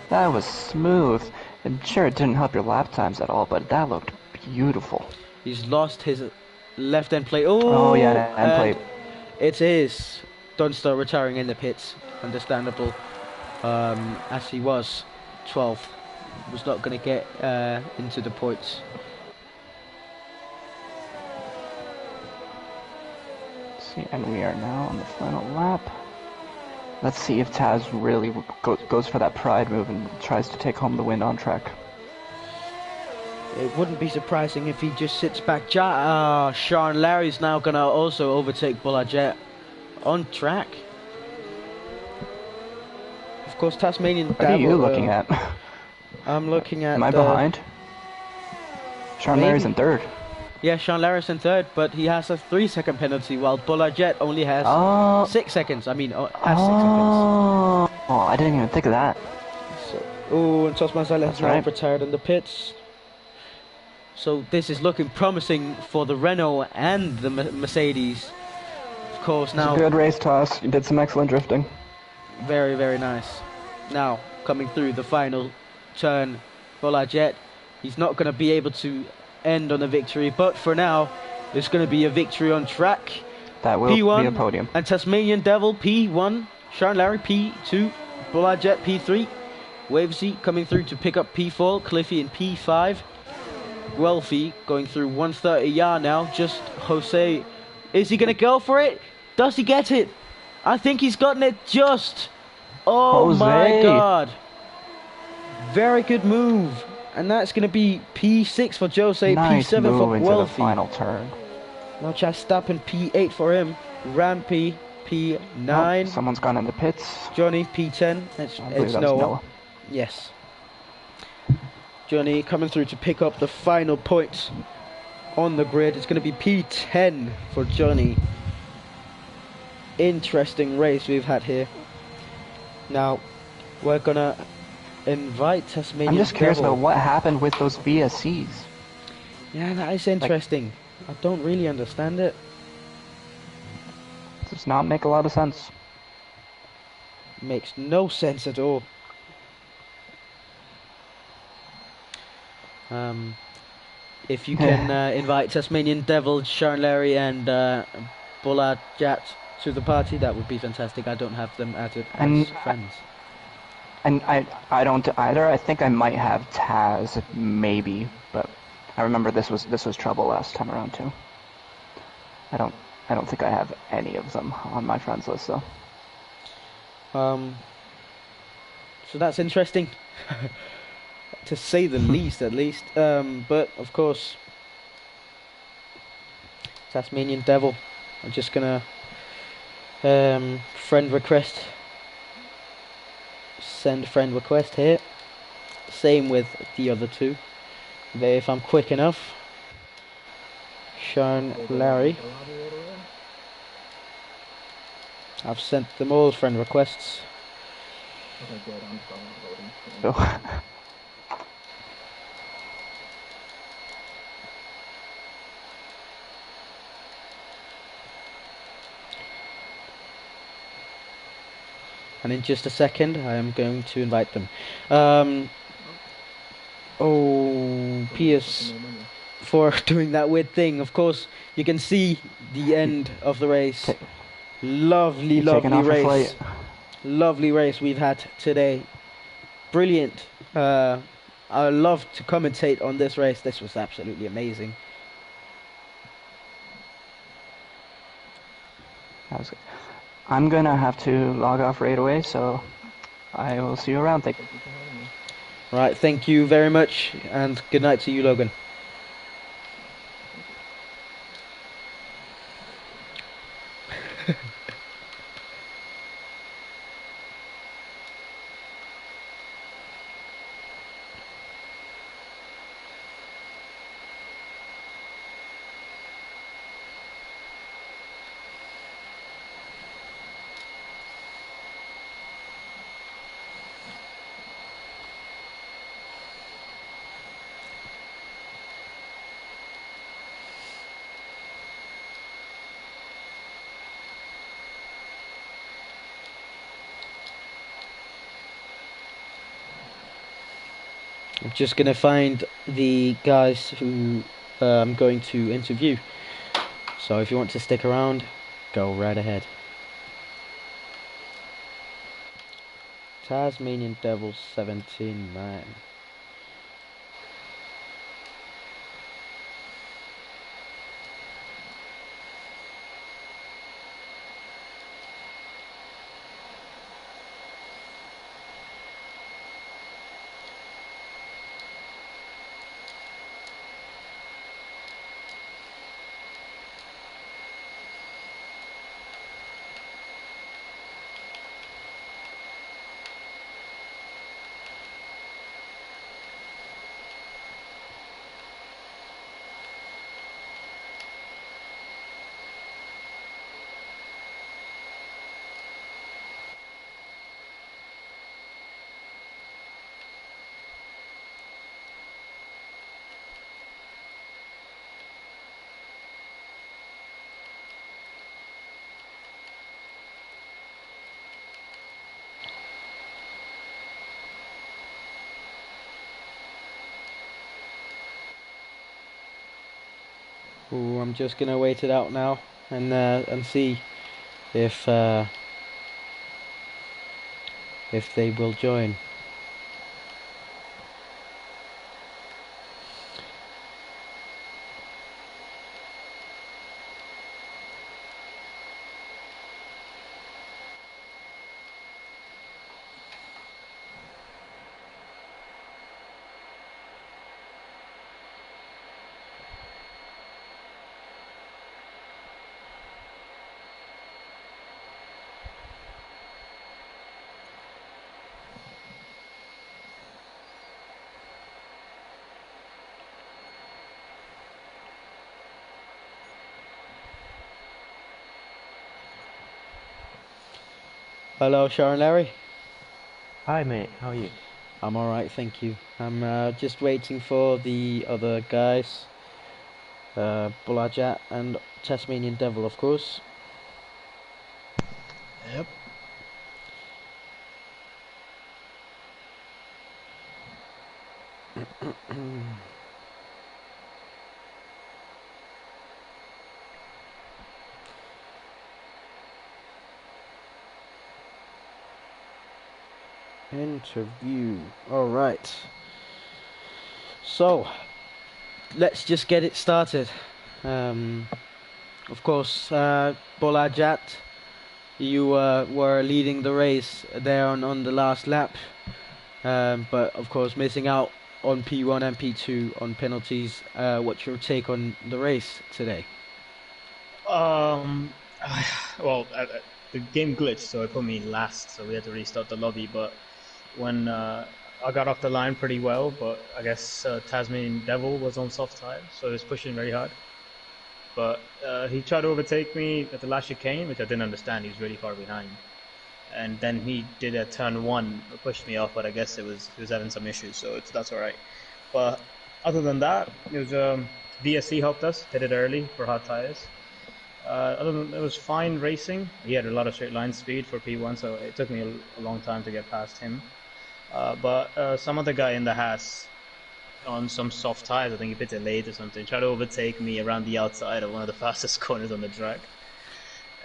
B: That was smooth. And sure, it didn't help your lap times at all, but that looked beautiful.
A: He's lost his left end plate.
B: Oh yeah, end plate.
A: It is Dunster retiring in the pits. Understandable, as he was 12th. Was not going to get into the points.
B: And we are now on the final lap. Let's see if Taz really goes for that pride move and tries to take home the win on track.
A: It wouldn't be surprising if he just sits back. Sean Larry's now going to also overtake Bullard Jet on track. Of course, Tasmanian Devil.
B: What are you looking at?
A: I'm looking at...
B: Am I behind? Sean Larry's in third.
A: Yeah, Sean Larry's in third, but he has a 3-second penalty, while Bullard Jet only has 6 seconds. I mean, has 6 seconds.
B: Oh, I didn't even think of that.
A: And Tosman has now retired in the pits. So this is looking promising for the Renault and the Mercedes. Of course, now...
B: It's a good race, Toss. You did some excellent drifting.
A: Very, very nice. Now, coming through the final turn, Bullard Jet, he's not going to be able to end on a victory, but for now there's going to be a victory on track.
B: That will
A: P1
B: be a podium.
A: And Tasmanian Devil P1, Sean Larry P2, Bullard Jet P3, Wavesy coming through to pick up P4, Cliffy in P5, Guelphy going through 130 yard now. Just Jose, is he going to go for it? Does he get it? I think he's gotten it just. Oh
B: Jose.
A: My god, very good move. And that's going to be P6 for Jose,
B: nice
A: P7
B: move
A: for
B: into
A: Guelphy.
B: the final turn.
A: Now Chastappen P8 for him. Rampy P9.
B: Oh, someone's gone in the pits.
A: Johnny P10. It's Noah. Yes. Johnny coming through to pick up the final points on the grid. It's going to be P10 for Johnny. Interesting race we've had here. Now we're going to invite Tasmanian
B: I'm just curious
A: Devil.
B: about what happened with those VSCs.
A: Yeah, that is interesting. I don't really understand it.
B: Does not make a lot of sense.
A: Makes no sense at all. If you can invite Tasmanian Devil, Sharon Larry and Bullard Jet to the party, that would be fantastic. I don't have them added as friends.
B: And I don't either. I think I might have Taz, maybe, but I remember this was trouble last time around too. I don't think I have any of them on my friends list though.
A: So that's interesting, to say the least, at least. But of course, Tasmanian Devil. I'm just gonna friend request. Send friend request here. Same with the other two. If I'm quick enough. Sean Larry. I've sent them all friend requests.
C: Okay, good. I'm voting.
B: So,
A: And in just a second, I am going to invite them. Oh, PS4 doing that weird thing. Of course, you can see the end of the race. Lovely, lovely race. Lovely race we've had today. Brilliant. I love to commentate on this race. This was absolutely amazing.
B: I'm gonna have to log off right away, so I will see you around. Thank you.
A: Right, thank you very much, and good night to you, Logan. I'm just going to find the guys who I'm going to interview. So if you want to stick around, go right ahead. Tasmanian Devil 79. Ooh, I'm just gonna wait it out now and see if they will join. Hello, Sharon Larry.
D: Hi mate, how are you?
A: I'm alright, thank you. I'm just waiting for the other guys. Bulajat and Tasmanian Devil, of course.
C: Yep.
A: Interview. Alright. So, let's just get it started. Of course, Bolajat, you were leading the race there on the last lap. But of course missing out on P1 and P2 on penalties. What's your take on the race today?
C: Well, the game glitched, so it put me last, so we had to restart the lobby. But when I got off the line pretty well, but I guess Tasmanian Devil was on soft tires, so he was pushing very hard. but he tried to overtake me at the last chicane, which I didn't understand. He was really far behind, and then he did a turn one, pushed me off. But I guess he was having some issues, so that's all right. But other than that, it was VSC helped us, hit it early for hot tires. Other than it was fine racing. He had a lot of straight line speed for P1, so it took me a long time to get past him. But some other guy in the Haas on some soft tires, I think he pit it late or something, tried to overtake me around the outside of one of the fastest corners on the track.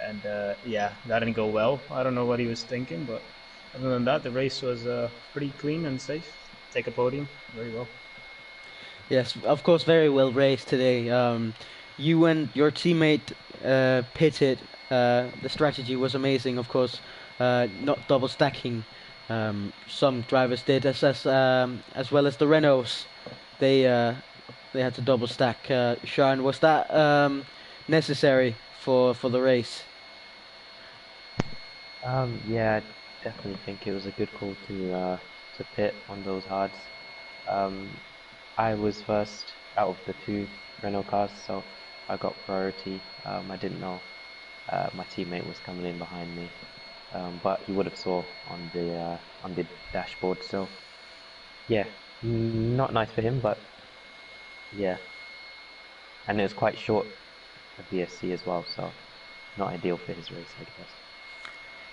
C: And yeah, that didn't go well. I don't know what he was thinking, but other than that, the race was pretty clean and safe. Take a podium, very well.
A: Yes, of course, very well raced today. You and your teammate pitted. The strategy was amazing, of course. Not double stacking. Some drivers did, as well as the Renaults. They had to double stack. Sean, was that necessary for the race?
D: Yeah, I definitely think it was a good call to pit on those hards. I was first out of the two Renault cars, so I got priority. I didn't know my teammate was coming in behind me, but he would have saw on the dashboard. So yeah, not nice for him, but yeah, and it was quite short for BSC as well, so not ideal for his race, I guess.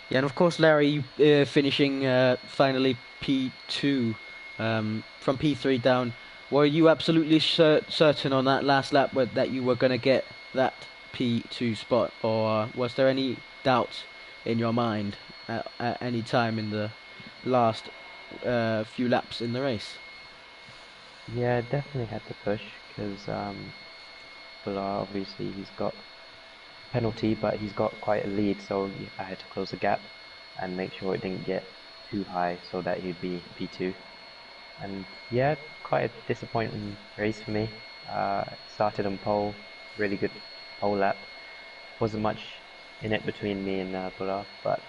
A: Yeah, and of course, Larry, finishing finally P2 from P3 down. Were you absolutely certain on that last lap that you were going to get that P2 spot, or was there any doubt in your mind at any time in the last few laps in the race?
D: Yeah, definitely had to push because obviously he's got penalty, but he's got quite a lead, so I had to close the gap and make sure it didn't get too high so that he'd be P2. And yeah, quite a disappointing race for me. Started on pole, really good pole lap. Wasn't much in it between me and Bular, but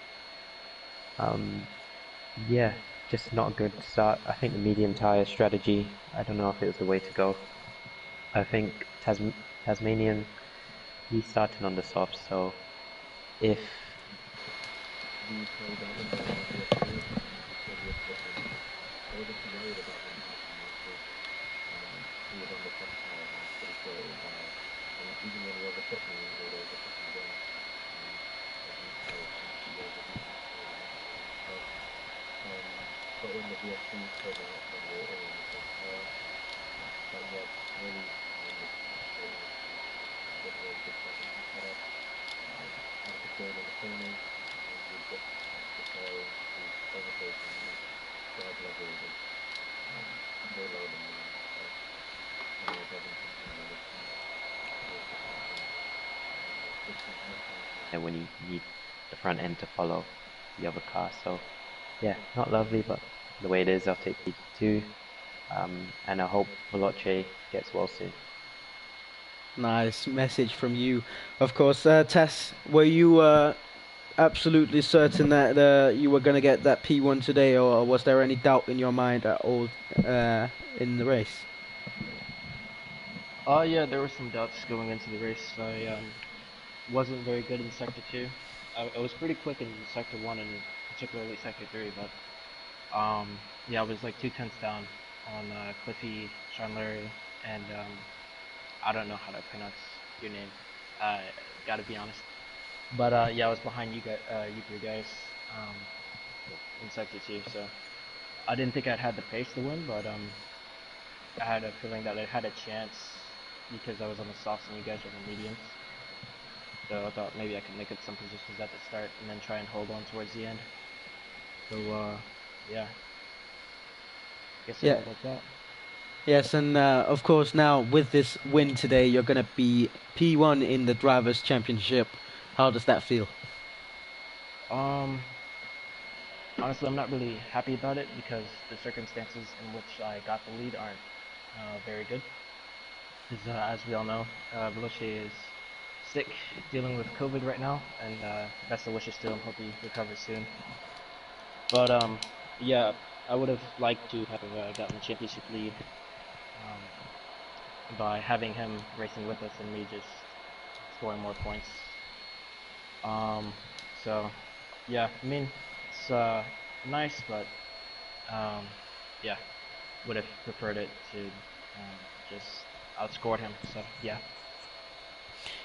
D: yeah, just not a good start. I think the medium tyre strategy, I don't know if it was the way to go. I think Tasmanian, he started on the soft, so if we play that in the he was on the soft tyre, and I'm pretty sure it was and even when he overtook me, he would overtook me again. But when the VSC came out, then we were all on the same tyre. But yeah, really, good setup. Had to go in the corners, and we got preparing to overtake and drive level was way lower than me. And I was having something like and when you need the front end to follow the other car, so yeah, not lovely, but the way it is, I'll take P2, and I hope Veloce gets well soon.
A: Nice message from you. Of course, Tess, were you absolutely certain that you were going to get that P1 today, or was there any doubt in your mind at all in the race?
E: Yeah, there were some doubts going into the race. I wasn't very good in Sector 2. I was pretty quick in Sector 1 and particularly Sector 3, but yeah, I was like 2 tenths down on Cliffy, Sean Larry, and I don't know how to pronounce your name, gotta be honest. But yeah, I was behind you three guys in Sector 2, so I didn't think I'd had the pace to win, but I had a feeling that I had a chance because I was on the softs and you guys were on the mediums. So I thought maybe I could make up some positions at the start and then try and hold on towards the end. So yeah, guess it was like that.
A: Yes, and of course now with this win today, you're going to be P1 in the Drivers' Championship. How does that feel?
E: Honestly, I'm not really happy about it because the circumstances in which I got the lead aren't very good. Because as we all know, Veloce is sick, dealing with COVID right now, and best of wishes to him. Hope he recovers soon. But yeah, I would have liked to have gotten the championship lead by having him racing with us and me just scoring more points. So yeah, I mean it's nice, but yeah, would have preferred it to just outscore him. So yeah.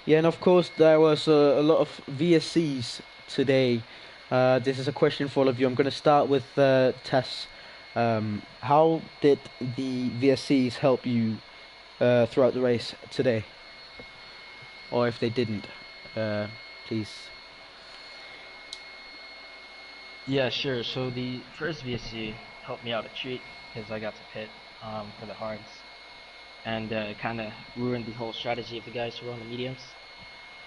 A: Yeah, and of course there was a lot of VSCs today. This is a question for all of you. I'm going to start with Tess. How did the VSCs help you throughout the race today? Or if they didn't, please.
E: Yeah, sure. So the first VSC helped me out a treat because I got to pit for the hards, and it kind of ruined the whole strategy of the guys who were on the mediums.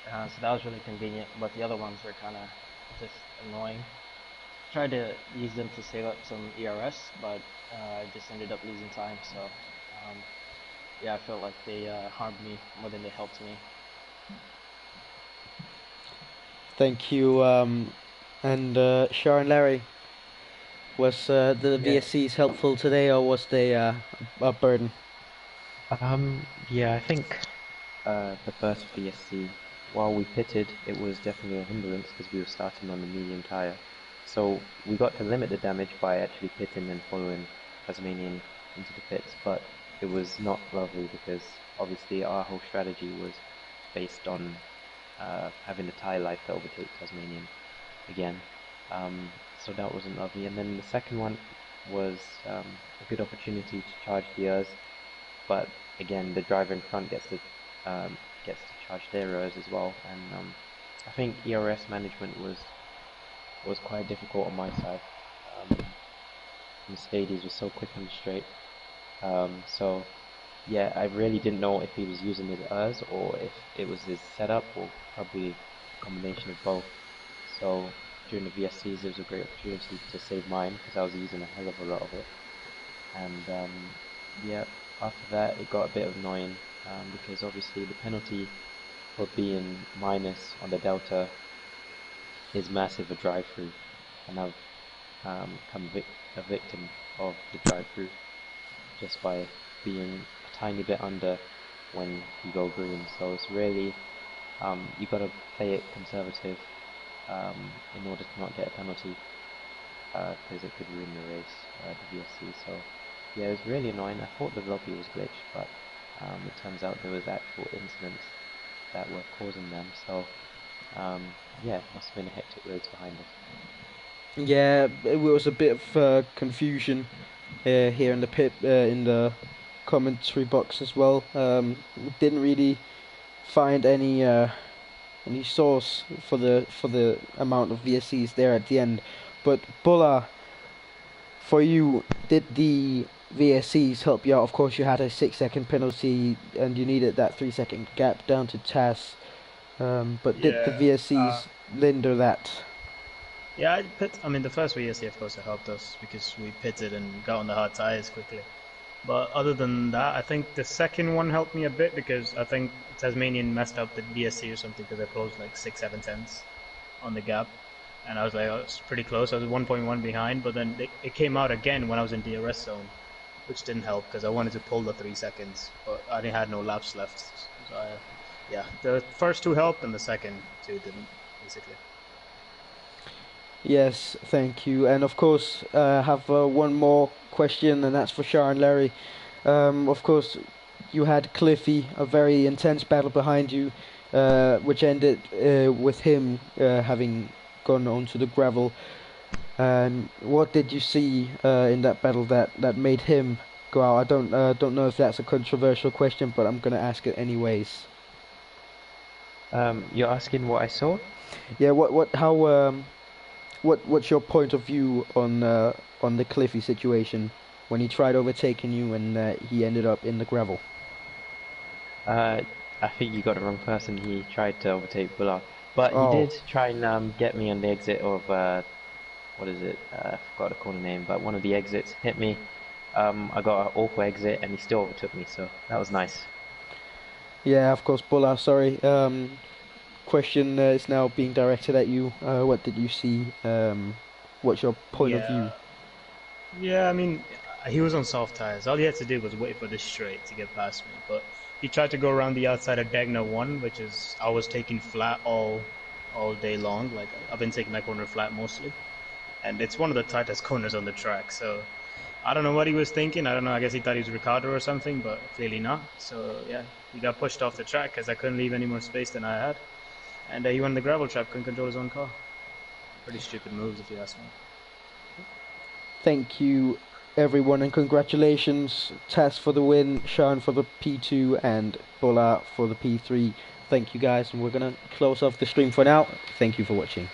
E: So that was really convenient, but the other ones were kind of just annoying. Tried to use them to save up some ERS, but I just ended up losing time. So yeah, I felt like they harmed me more than they helped me.
A: Thank you. And Sharon, Larry, was the VSCs helpful today, or was they a burden?
D: Yeah, I think the first VSC, while we pitted, it was definitely a hindrance because we were starting on the medium tyre. So we got to limit the damage by actually pitting and following Tasmanian into the pits, but it was not lovely because obviously our whole strategy was based on having the tyre life to overtake Tasmanian again. So that wasn't lovely. And then the second one was a good opportunity to charge the ERS, but again the driver in front gets to charge their ERS as well. And I think ERS management was quite difficult on my side. Mercedes was so quick on the straight. So yeah, I really didn't know if he was using his ERS or if it was his setup, or probably a combination of both. So during the VSCs, it was a great opportunity to save mine because I was using a hell of a lot of it. And yeah, after that it got a bit annoying because obviously the penalty for being minus on the delta is massive a drive-through, and I've become a victim of the drive-through just by being a tiny bit under when you go green. So it's really you got to play it conservative in order to not get a penalty because it could ruin the race, the VSC. So yeah, it was really annoying. I thought the lobby was glitched, but it turns out there was actual incidents that were causing them. So yeah, it must have been a hectic race behind us.
A: Yeah, it was a bit of confusion here in the pit, in the commentary box as well. Didn't really find any source for the amount of VSCs there at the end. But Bulla, for you, did the VSCs help you out? Of course, you had a 6-second penalty and you needed that 3-second gap down to Taz. But did the VSCs hinder that?
C: Yeah, I mean, the first VSC, of course, it helped us because we pitted and got on the hard tires quickly. But other than that, I think the second one helped me a bit because I think Tasmanian messed up the VSC or something because I closed like 6-7 tenths on the gap. And I was like, oh, it's pretty close. I was 1.1 behind, but then it came out again when I was in DRS zone, which didn't help because I wanted to pull the 3 seconds, but I had no laps left. So yeah, the first two helped and the second two didn't, basically.
A: Yes, thank you. And of course, I have one more question, and that's for Sharon Larry. Of course, you had Cliffy, a very intense battle behind you, which ended with him having gone onto the gravel. What did you see in that battle that made him go out? I don't know if that's a controversial question, but I'm gonna ask it anyways.
D: You're asking what I saw?
A: Yeah. What's your point of view on the Cliffy situation when he tried overtaking you and he ended up in the gravel?
D: I think you got the wrong person. He tried to overtake Bullard, but
A: Oh.
D: he did try and get me on the exit of what is it? I forgot to call the name, but one of the exits hit me. I got an awful exit, and he still overtook me, so that was nice.
A: Yeah, of course, Bulla. Sorry. Question is now being directed at you. What did you see? What's your point of view?
C: Yeah, I mean, He was on soft tires. All he had to do was wait for the straight to get past me. But he tried to go around the outside of Degna 1, which is I was taking flat all day long. Like I've been taking that corner flat mostly, and it's one of the tightest corners on the track. So I don't know what he was thinking. I don't know. I guess he thought he was Ricardo or something, but clearly not. So yeah, he got pushed off the track because I couldn't leave any more space than I had, and he went in the gravel trap. Couldn't control his own car. Pretty stupid moves, if you ask me.
A: Thank you, everyone, and congratulations. Tess for the win, Sean for the P2, and Bola for the P3. Thank you, guys, and we're going to close off the stream for now. Thank you for watching.